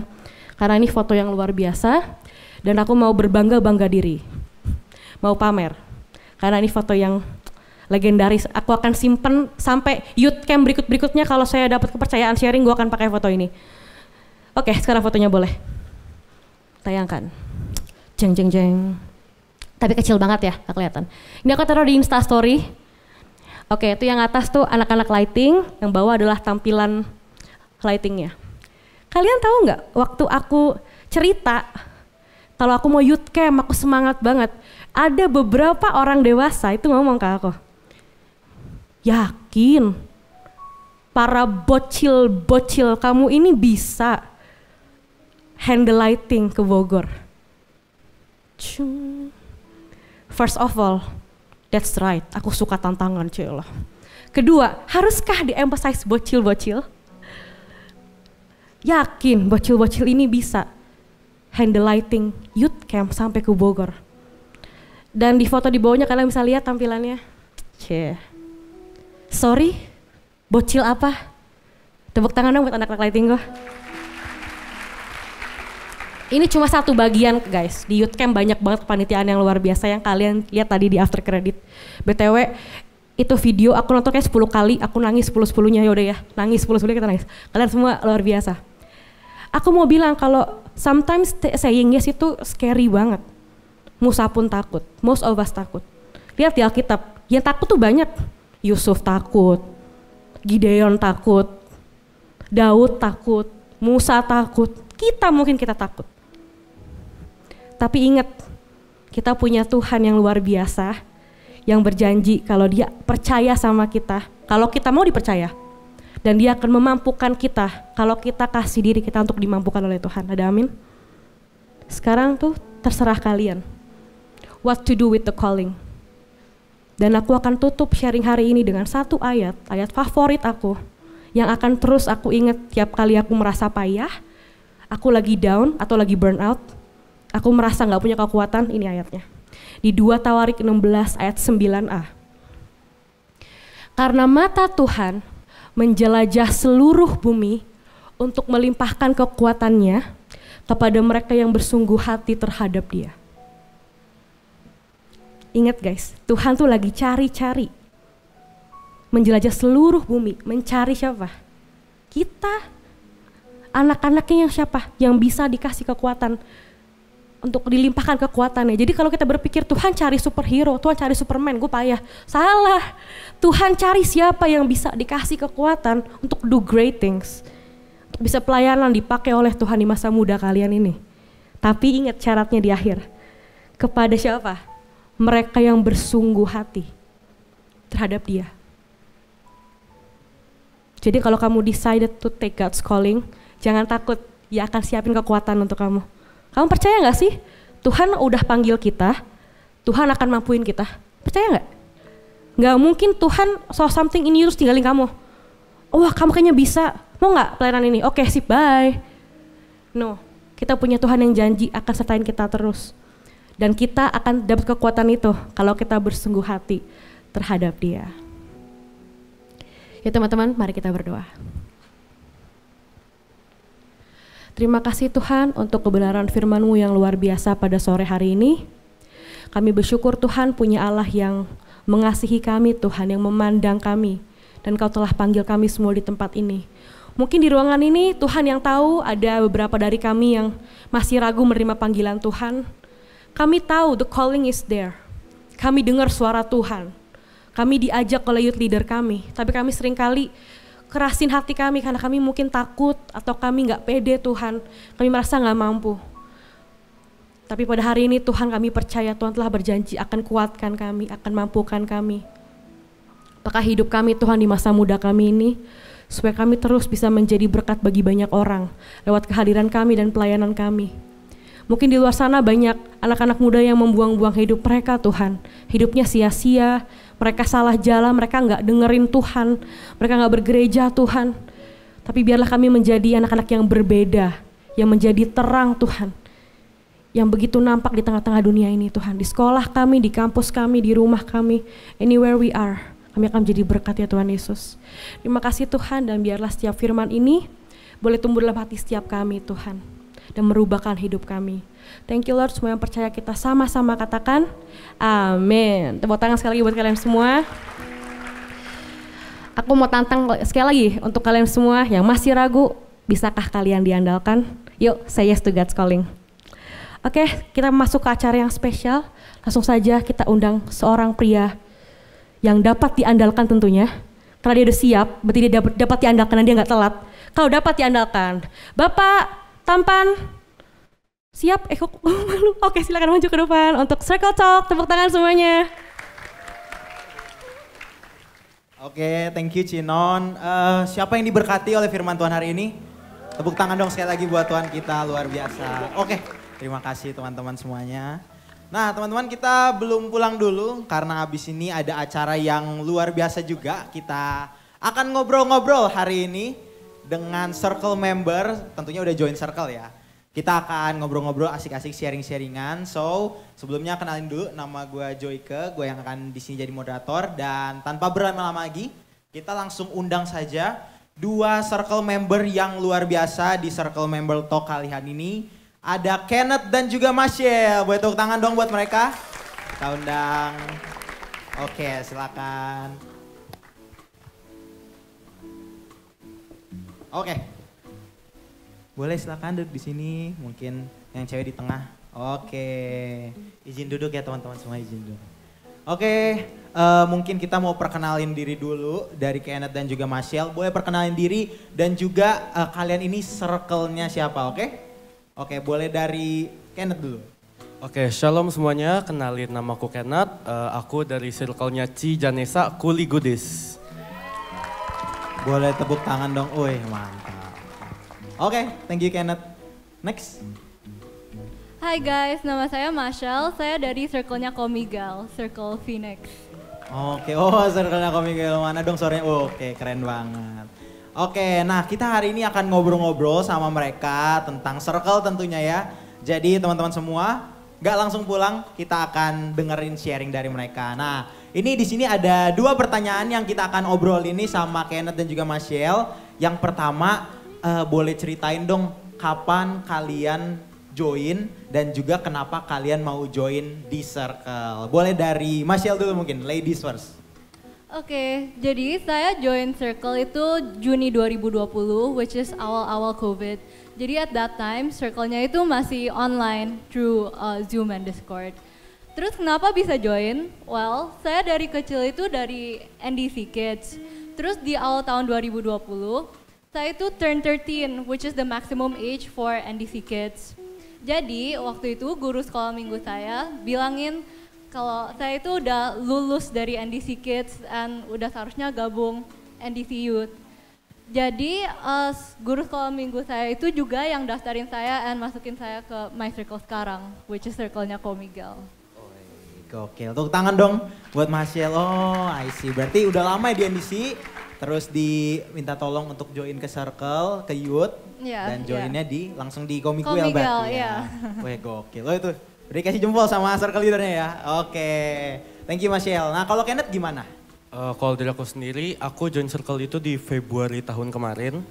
Karena ini foto yang luar biasa dan aku mau berbangga-bangga diri. Mau pamer. Karena ini foto yang legendaris. Aku akan simpen sampai youth camp berikutnya kalau saya dapat kepercayaan sharing, gue akan pakai foto ini. Oke, sekarang fotonya boleh. Tayangkan. Jeng. Tapi kecil banget ya, gak kelihatan. Ini aku taruh di Insta Story. Oke, itu yang atas tuh anak-anak lighting, yang bawah adalah tampilan lightingnya. Kalian tahu nggak, waktu aku cerita, kalau aku mau youth camp, aku semangat banget. Ada beberapa orang dewasa itu ngomong ke aku, yakin para bocil kamu ini bisa handle lighting ke Bogor? First of all, that's right, aku suka tantangan cila. Kedua, haruskah di-emphasize bocil-bocil? Yakin bocil-bocil ini bisa handle lighting youth camp sampai ke Bogor? Dan di foto di bawahnya kalian bisa lihat tampilannya. Sorry, bocil apa? Tepuk tangan dong buat anak-anak lighting gue. Ini cuma satu bagian guys, di youth camp banyak banget kepanitiaan yang luar biasa yang kalian lihat tadi di after credit. BTW, itu video aku nonton kayak 10 kali, aku nangis 10-10-nya, yaudah ya, nangis 10-10 kita nangis. Kalian semua luar biasa. Aku mau bilang kalau sometimes saying yes itu scary banget. Musa pun takut, most of us takut. Lihat di Alkitab, yang takut tuh banyak. Yusuf takut, Gideon takut, Daud takut, Musa takut, kita takut. Tapi ingat, kita punya Tuhan yang luar biasa, yang berjanji kalau dia percaya sama kita, kalau kita mau dipercaya, dan dia akan memampukan kita kalau kita kasih diri kita untuk dimampukan oleh Tuhan. Ada amin? Sekarang tuh terserah kalian. What to do with the calling. Dan aku akan tutup sharing hari ini dengan satu ayat favorit aku, yang akan terus aku ingat tiap kali aku merasa payah, aku lagi down atau lagi burn out, aku merasa gak punya kekuatan, ini ayatnya. Di 2 Tawarik 16 ayat 9a. Karena mata Tuhan menjelajah seluruh bumi untuk melimpahkan kekuatannya kepada mereka yang bersungguh hati terhadap dia. Ingat guys, Tuhan tuh lagi cari-cari. Menjelajah seluruh bumi, mencari siapa? Kita. Anak-anaknya yang siapa? Yang bisa dikasih kekuatan. untuk dilimpahkan kekuatannya. Jadi kalau kita berpikir Tuhan cari superhero, Tuhan cari Superman, gue payah. Salah. Tuhan cari siapa yang bisa dikasih kekuatan untuk do great things. Untuk bisa pelayanan dipakai oleh Tuhan di masa muda kalian ini. Tapi ingat syaratnya di akhir. Kepada siapa? Mereka yang bersungguh hati terhadap Dia. Jadi kalau kamu decided to take God's calling, jangan takut, Dia akan siapin kekuatan untuk kamu. Kamu percaya gak sih? Tuhan udah panggil kita, Tuhan akan mampuin kita. Percaya gak? Gak mungkin Tuhan saw something in you terus tinggalin kamu. Oh kamu kayaknya bisa, mau gak pelayanan ini? Oke sip, bye. No, kita punya Tuhan yang janji akan sertain kita terus. Dan kita akan dapat kekuatan itu kalau kita bersungguh hati terhadap Dia. Ya teman-teman, mari kita berdoa. Terima kasih Tuhan untuk kebenaran firman-Mu yang luar biasa pada sore hari ini. Kami bersyukur Tuhan punya Allah yang mengasihi kami, Tuhan yang memandang kami. Dan Kau telah panggil kami semua di tempat ini. Mungkin di ruangan ini Tuhan yang tahu ada beberapa dari kami yang masih ragu menerima panggilan Tuhan. Kami tahu the calling is there. Kami dengar suara Tuhan. Kami diajak oleh youth leader kami. Tapi kami seringkali kerasin hati kami karena kami mungkin takut atau kami gak pede Tuhan. Kami merasa gak mampu. Tapi pada hari ini Tuhan kami percaya Tuhan telah berjanji akan kuatkan kami, akan mampukan kami. Apakah hidup kami Tuhan di masa muda kami ini, supaya kami terus bisa menjadi berkat bagi banyak orang lewat kehadiran kami dan pelayanan kami. Mungkin di luar sana banyak anak-anak muda yang membuang-buang hidup mereka Tuhan. Hidupnya sia-sia, mereka salah jalan, mereka gak dengerin Tuhan, mereka gak bergereja Tuhan. Tapi biarlah kami menjadi anak-anak yang berbeda, yang menjadi terang Tuhan. Yang begitu nampak di tengah-tengah dunia ini Tuhan. Di sekolah kami, di kampus kami, di rumah kami, anywhere we are. Kami akan menjadi berkat ya Tuhan Yesus. Terima kasih Tuhan dan biarlah setiap firman ini boleh tumbuh dalam hati setiap kami Tuhan. Dan merubahkan hidup kami. Thank you Lord, semua yang percaya kita sama-sama katakan amin. Tepuk tangan sekali lagi buat kalian semua. Aku mau tantang sekali lagi untuk kalian semua yang masih ragu, bisakah kalian diandalkan? Yuk, say yes to God's calling. Oke, kita masuk ke acara yang spesial. Langsung saja kita undang seorang pria yang dapat diandalkan tentunya. Karena dia udah siap, berarti dia dapat diandalkan dan dia gak telat. Kalau dapat diandalkan, Bapak Tampan, siap? Kok malu? Oke, silakan maju ke depan untuk Circle Talk. Tepuk tangan semuanya. Oke, thank you Cinon. Siapa yang diberkati oleh firman Tuhan hari ini? Tepuk tangan dong sekali lagi buat Tuhan kita, luar biasa. Oke, terima kasih teman-teman semuanya. Nah teman-teman, kita belum pulang dulu karena habis ini ada acara yang luar biasa juga. Kita akan ngobrol-ngobrol hari ini dengan circle member, tentunya udah join circle ya. Kita akan ngobrol-ngobrol asik-asik sharing-sharingan. So sebelumnya kenalin dulu, nama gue Joyke, gue yang akan di sini jadi moderator. Dan tanpa berlama-lama lagi, kita langsung undang saja dua circle member yang luar biasa di circle member talk kali ini. Ada Kenneth dan juga Michelle. Boleh tepuk tangan dong buat mereka. Kita undang. Oke, silakan. Oke, boleh silakan duduk di sini, mungkin yang cewek di tengah. Oke, izin duduk ya teman-teman semua, izin duduk. Oke, mungkin kita mau perkenalin diri dulu dari Kenneth dan juga Michelle. Boleh perkenalin diri dan juga kalian ini circle-nya siapa, oke? Oke, boleh dari Kenneth dulu. Oke, shalom semuanya, kenalin namaku Kenneth, aku dari circle-nya Cijanesa Kuli Gudis. Boleh tepuk tangan dong, wih mantap. Oke, thank you Kenneth. Next. Hai guys, nama saya Michelle, saya dari circle-nya Komigal, Circle Phoenix. Oke, circle-nya Komigal, mana dong suaranya? Oke, keren banget. Oke, nah kita hari ini akan ngobrol-ngobrol sama mereka tentang circle tentunya ya. Jadi teman-teman semua, gak langsung pulang, kita akan dengerin sharing dari mereka. Nah, ini di sini ada dua pertanyaan yang kita akan obrol ini sama Kenneth dan juga Michelle. Yang pertama, boleh ceritain dong kapan kalian join dan juga kenapa kalian mau join di circle. Boleh dari Michelle dulu mungkin, ladies first. Oke, jadi saya join Circle itu Juni 2020, which is awal-awal COVID. Jadi at that time, Circle-nya itu masih online through Zoom and Discord. Terus kenapa bisa join? Well, saya dari kecil itu dari NDC Kids. Terus di awal tahun 2020, saya itu turn 13, which is the maximum age for NDC Kids. Jadi waktu itu guru sekolah minggu saya bilangin kalau saya itu udah lulus dari NDC Kids dan udah seharusnya gabung NDC Youth. Jadi guru sekolah minggu saya itu juga yang daftarin saya dan masukin saya ke My Circle sekarang, which is circle-nya Ko Miguel. Gokil, tepuk tangan dong buat Marcel. Oh, I see. Berarti udah lama ya di NDC, terus diminta tolong untuk join ke Circle, ke Youth, dan joinnya langsung di Ko Miguel berarti ya. Wih, gokil. Oh itu, udah dikasih jempol sama Circle leadernya ya. Oke, thank you Marcel. Nah kalau Kenneth gimana? Kalau dari aku sendiri, aku join Circle itu di Februari tahun kemarin.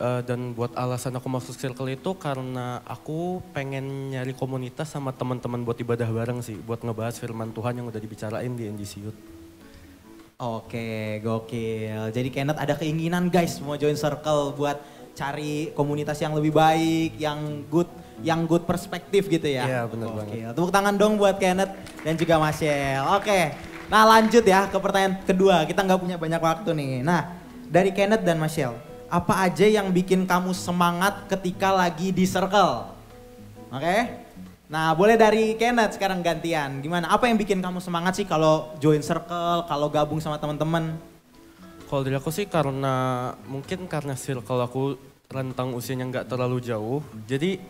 Dan buat alasan aku masuk Circle itu karena aku pengen nyari komunitas sama teman-teman buat ibadah bareng sih. Buat ngebahas firman Tuhan yang udah dibicarain di NDC Youth. Oke, gokil. Jadi Kenneth ada keinginan guys mau join Circle buat cari komunitas yang lebih baik, yang good perspektif gitu ya. Iya benar banget. Tepuk tangan dong buat Kenneth dan juga Marcel. Oke. Nah lanjut ya ke pertanyaan kedua, kita nggak punya banyak waktu nih. Nah dari Kenneth dan Marcel, apa aja yang bikin kamu semangat ketika lagi di Circle? Oke, nah boleh dari Kenneth sekarang gantian. Gimana, apa yang bikin kamu semangat sih kalau join Circle, kalau gabung sama teman-teman? Kalau dari aku sih mungkin karena Circle aku rentang usianya nggak terlalu jauh. Jadi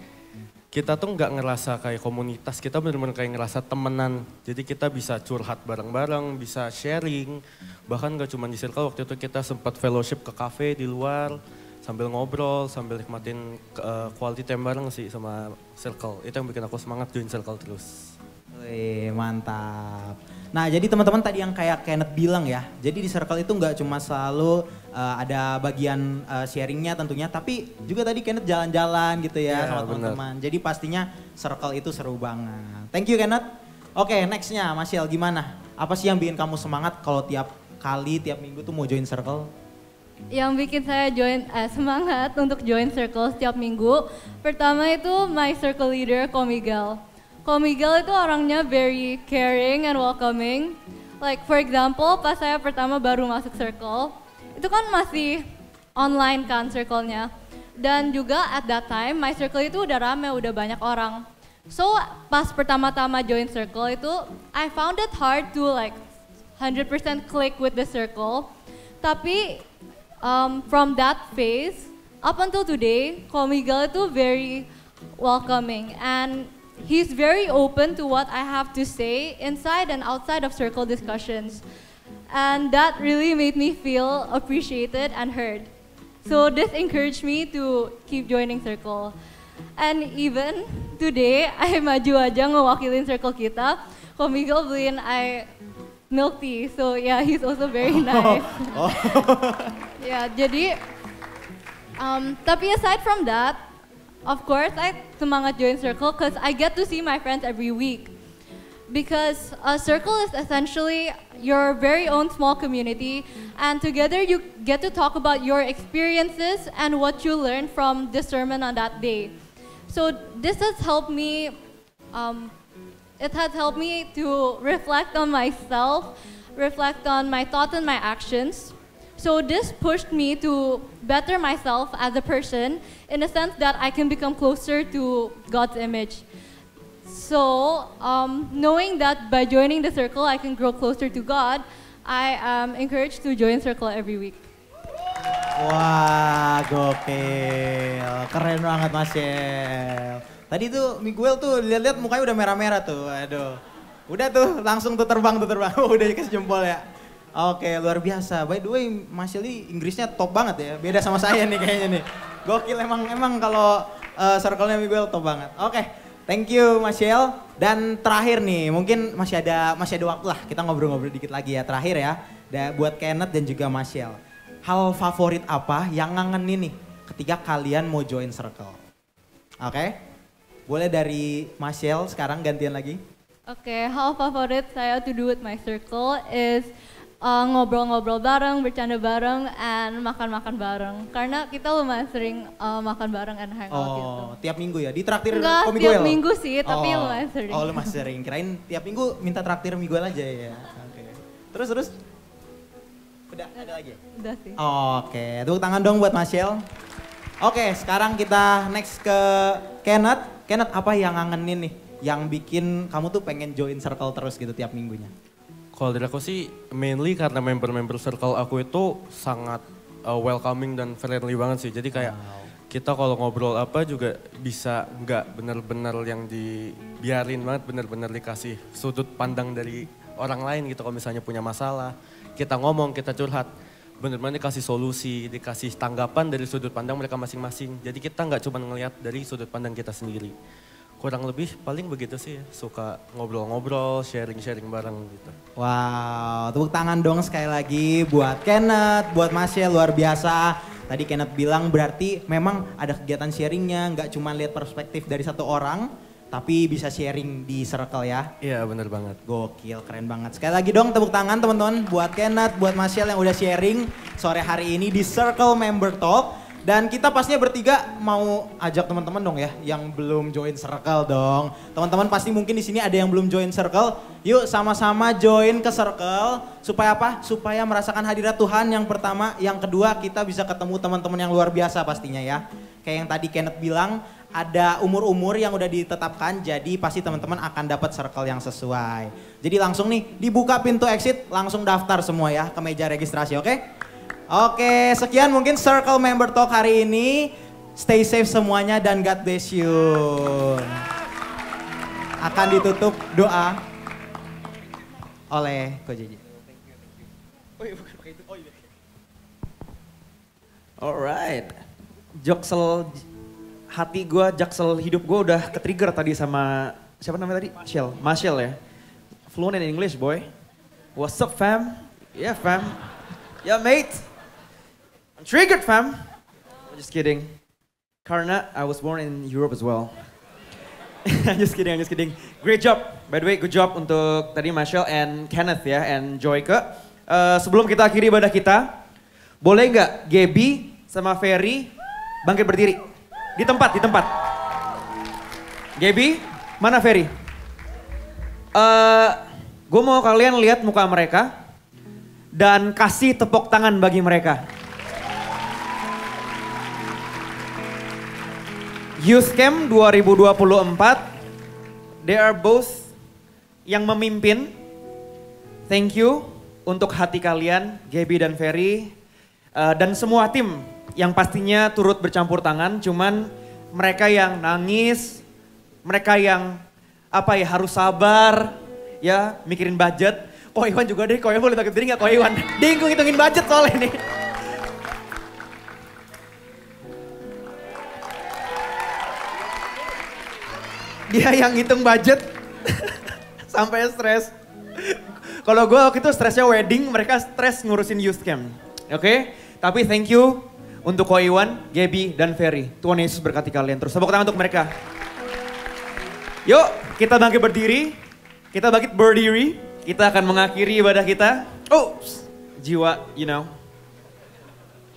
kita tuh nggak ngerasa kayak komunitas, kita benar-benar kayak ngerasa temenan. Jadi kita bisa curhat bareng-bareng, bisa sharing. Bahkan gak cuma di Circle, waktu itu kita sempat fellowship ke cafe di luar. Sambil ngobrol, sambil nikmatin quality time bareng sih sama Circle. Itu yang bikin aku semangat join Circle terus. Wih, mantap. Nah jadi teman-teman tadi yang kayak Kenneth bilang ya, jadi di Circle itu nggak cuma selalu ada bagian sharingnya tentunya, tapi juga tadi Kenneth jalan-jalan gitu ya sama teman-teman. Jadi pastinya Circle itu seru banget. Thank you Kenneth. Oke, nextnya Marcel gimana? Apa sih yang bikin kamu semangat kalau tiap minggu tuh mau join Circle? Yang bikin saya semangat untuk join Circle setiap minggu, pertama itu my Circle leader Ko Miguel. Ko Miguel itu orangnya very caring and welcoming. Like for example, pas saya pertama baru masuk Circle, itu kan masih online kan Circle-nya. Dan juga at that time, my Circle itu udah rame, udah banyak orang. So pas pertama-tama join Circle itu, I found it hard to like 100% click with the Circle. Tapi from that phase, up until today, Ko Miguel itu very welcoming and he's very open to what I have to say inside and outside of Circle discussions. And that really made me feel appreciated and heard. So this encouraged me to keep joining Circle. And even today, I maju aja ngewakilin Circle kita. Ko Miguel beliin milk tea, so yeah, he's also very nice. Yeah, jadi, tapi aside from that, of course, I semangat join Circle because I get to see my friends every week. Because a Circle is essentially your very own small community, and together you get to talk about your experiences and what you learned from this sermon on that day. So this has helped me, to reflect on myself, reflect on my thoughts and my actions. So this pushed me to better myself as a person in a sense that I can become closer to God's image. So knowing that by joining the Circle I can grow closer to God, I am encouraged to join Circle every week. Wah, gokil. Keren banget Marcel. Tadi tuh Miguel tuh lihat-lihat mukanya udah merah-merah tuh. Aduh. Udah tuh langsung terbang. Udah dikasih jempol ya. Oke, luar biasa. By the way, Marcel ini Inggrisnya top banget ya. Beda sama saya nih kayaknya nih. Gokil emang kalau circle-nya Miguel top banget. Oke, thank you Marcel. Dan terakhir nih, mungkin masih ada waktu lah. Kita ngobrol-ngobrol dikit lagi ya. Terakhir ya, buat Kenneth dan juga Marcel. Hal favorit apa yang ngangenin nih ketika kalian mau join circle? Oke, boleh dari Marcel sekarang gantian lagi. Oke, hal favorit saya to do with my circle is ngobrol-ngobrol bareng, bercanda bareng, and makan-makan bareng. Karena kita lumayan sering makan bareng and hangout gitu. Tiap minggu ya? Ditraktir Enggak, Komiguel? tiap minggu sih, tapi lumayan sering. Oh, lu masih sering. Kirain tiap minggu minta traktir Miguel aja ya. Oke. Terus? Udah, ada lagi? Udah sih. Oke, tepuk tangan dong buat Michelle. Oke, sekarang kita next ke Kenneth. Kenneth, apa yang ngangenin nih? Yang bikin kamu tuh pengen join circle terus gitu tiap minggunya? Kalau dari aku sih mainly karena member-member circle aku itu sangat welcoming dan friendly banget sih. Jadi kayak kita kalau ngobrol apa juga bisa nggak bener-bener yang dibiarin banget, bener-bener dikasih sudut pandang dari orang lain gitu. Kalau misalnya punya masalah, kita ngomong, kita curhat, bener-bener dikasih solusi, dikasih tanggapan dari sudut pandang mereka masing-masing. Jadi kita nggak cuma ngelihat dari sudut pandang kita sendiri. Kurang lebih paling begitu sih ya, suka ngobrol-ngobrol, sharing-sharing bareng gitu. Wow, tepuk tangan dong sekali lagi buat Kenneth, buat Michelle, luar biasa. Tadi Kenneth bilang berarti memang ada kegiatan sharingnya, nggak cuma lihat perspektif dari satu orang, tapi bisa sharing di circle ya. Iya bener banget. Gokil, keren banget. Sekali lagi dong tepuk tangan teman-teman buat Kenneth, buat Michelle yang udah sharing sore hari ini di Circle Member Talk. Dan kita pastinya bertiga mau ajak teman-teman dong ya yang belum join circle dong. Teman-teman pasti mungkin di sini ada yang belum join circle. Yuk sama-sama join ke circle supaya apa? Supaya merasakan hadirat Tuhan yang pertama, yang kedua kita bisa ketemu teman-teman yang luar biasa pastinya ya. Kayak yang tadi Kenneth bilang, ada umur-umur yang udah ditetapkan, jadi pasti teman-teman akan dapat circle yang sesuai. Jadi langsung nih dibuka pintu exit, langsung daftar semua ya ke meja registrasi, oke? Oke, sekian mungkin Circle Member Talk hari ini. Stay safe semuanya dan God bless you. Akan ditutup doa oleh Ko JJ. Alright, Jaksel hati gue, Jaksel hidup gue udah ke-trigger tadi sama siapa namanya tadi? Michelle ya. Fluent in English boy. What's up fam? Yeah fam. Yeah mate. I'm triggered fam. I'm just kidding. Karena I was born in Europe as well. I'm just kidding. Great job. By the way, good job untuk tadi Michelle and Kenneth ya, and Joyke. Sebelum kita akhiri ibadah kita, boleh nggak Gaby sama Ferry bangkit berdiri? Di tempat. Gaby, mana Ferry? Gue mau kalian lihat muka mereka dan kasih tepuk tangan bagi mereka. Youth Camp 2024, they are both yang memimpin. Thank you untuk hati kalian, Gaby dan Ferry. Dan semua tim yang pastinya turut bercampur tangan, cuman mereka yang nangis, mereka yang harus sabar, ya mikirin budget. Ko Iwan juga deh, Ko Iwan boleh takut diri gak Ko Iwan? Dia ngitungin budget soalnya nih. Dia yang ngitung budget sampai stres. Kalau gue waktu itu stresnya wedding, mereka stres ngurusin youth camp. Oke? Tapi thank you untuk Ko Iwan, Gaby, dan Ferry. Tuhan Yesus berkati kalian terus. Tepuk tangan untuk mereka. Yuk kita bangkit berdiri. Kita akan mengakhiri ibadah kita. Oh, jiwa, you know.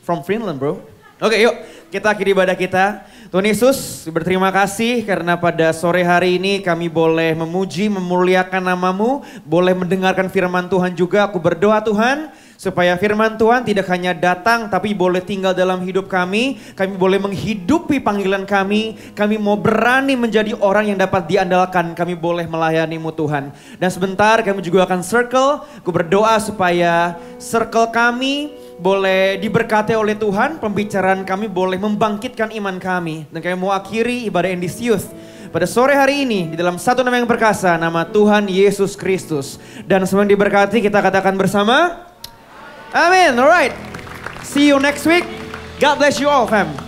From Finland bro. Oke yuk kita akhiri ibadah kita. Tuhan Yesus berterima kasih karena pada sore hari ini kami boleh memuji, memuliakan nama-Mu. Boleh mendengarkan firman Tuhan juga. Aku berdoa Tuhan supaya firman Tuhan tidak hanya datang tapi boleh tinggal dalam hidup kami. Kami boleh menghidupi panggilan kami. Kami mau berani menjadi orang yang dapat diandalkan. Kami boleh melayani-Mu Tuhan. Dan sebentar kami juga akan circle. Aku berdoa supaya circle kami boleh diberkati oleh Tuhan, pembicaraan kami boleh membangkitkan iman kami. Dan kami mau akhiri ibadah Endis Youth pada sore hari ini di dalam satu nama yang perkasa, nama Tuhan Yesus Kristus. Dan semua yang diberkati kita katakan bersama, amin. Alright, see you next week. God bless you all fam.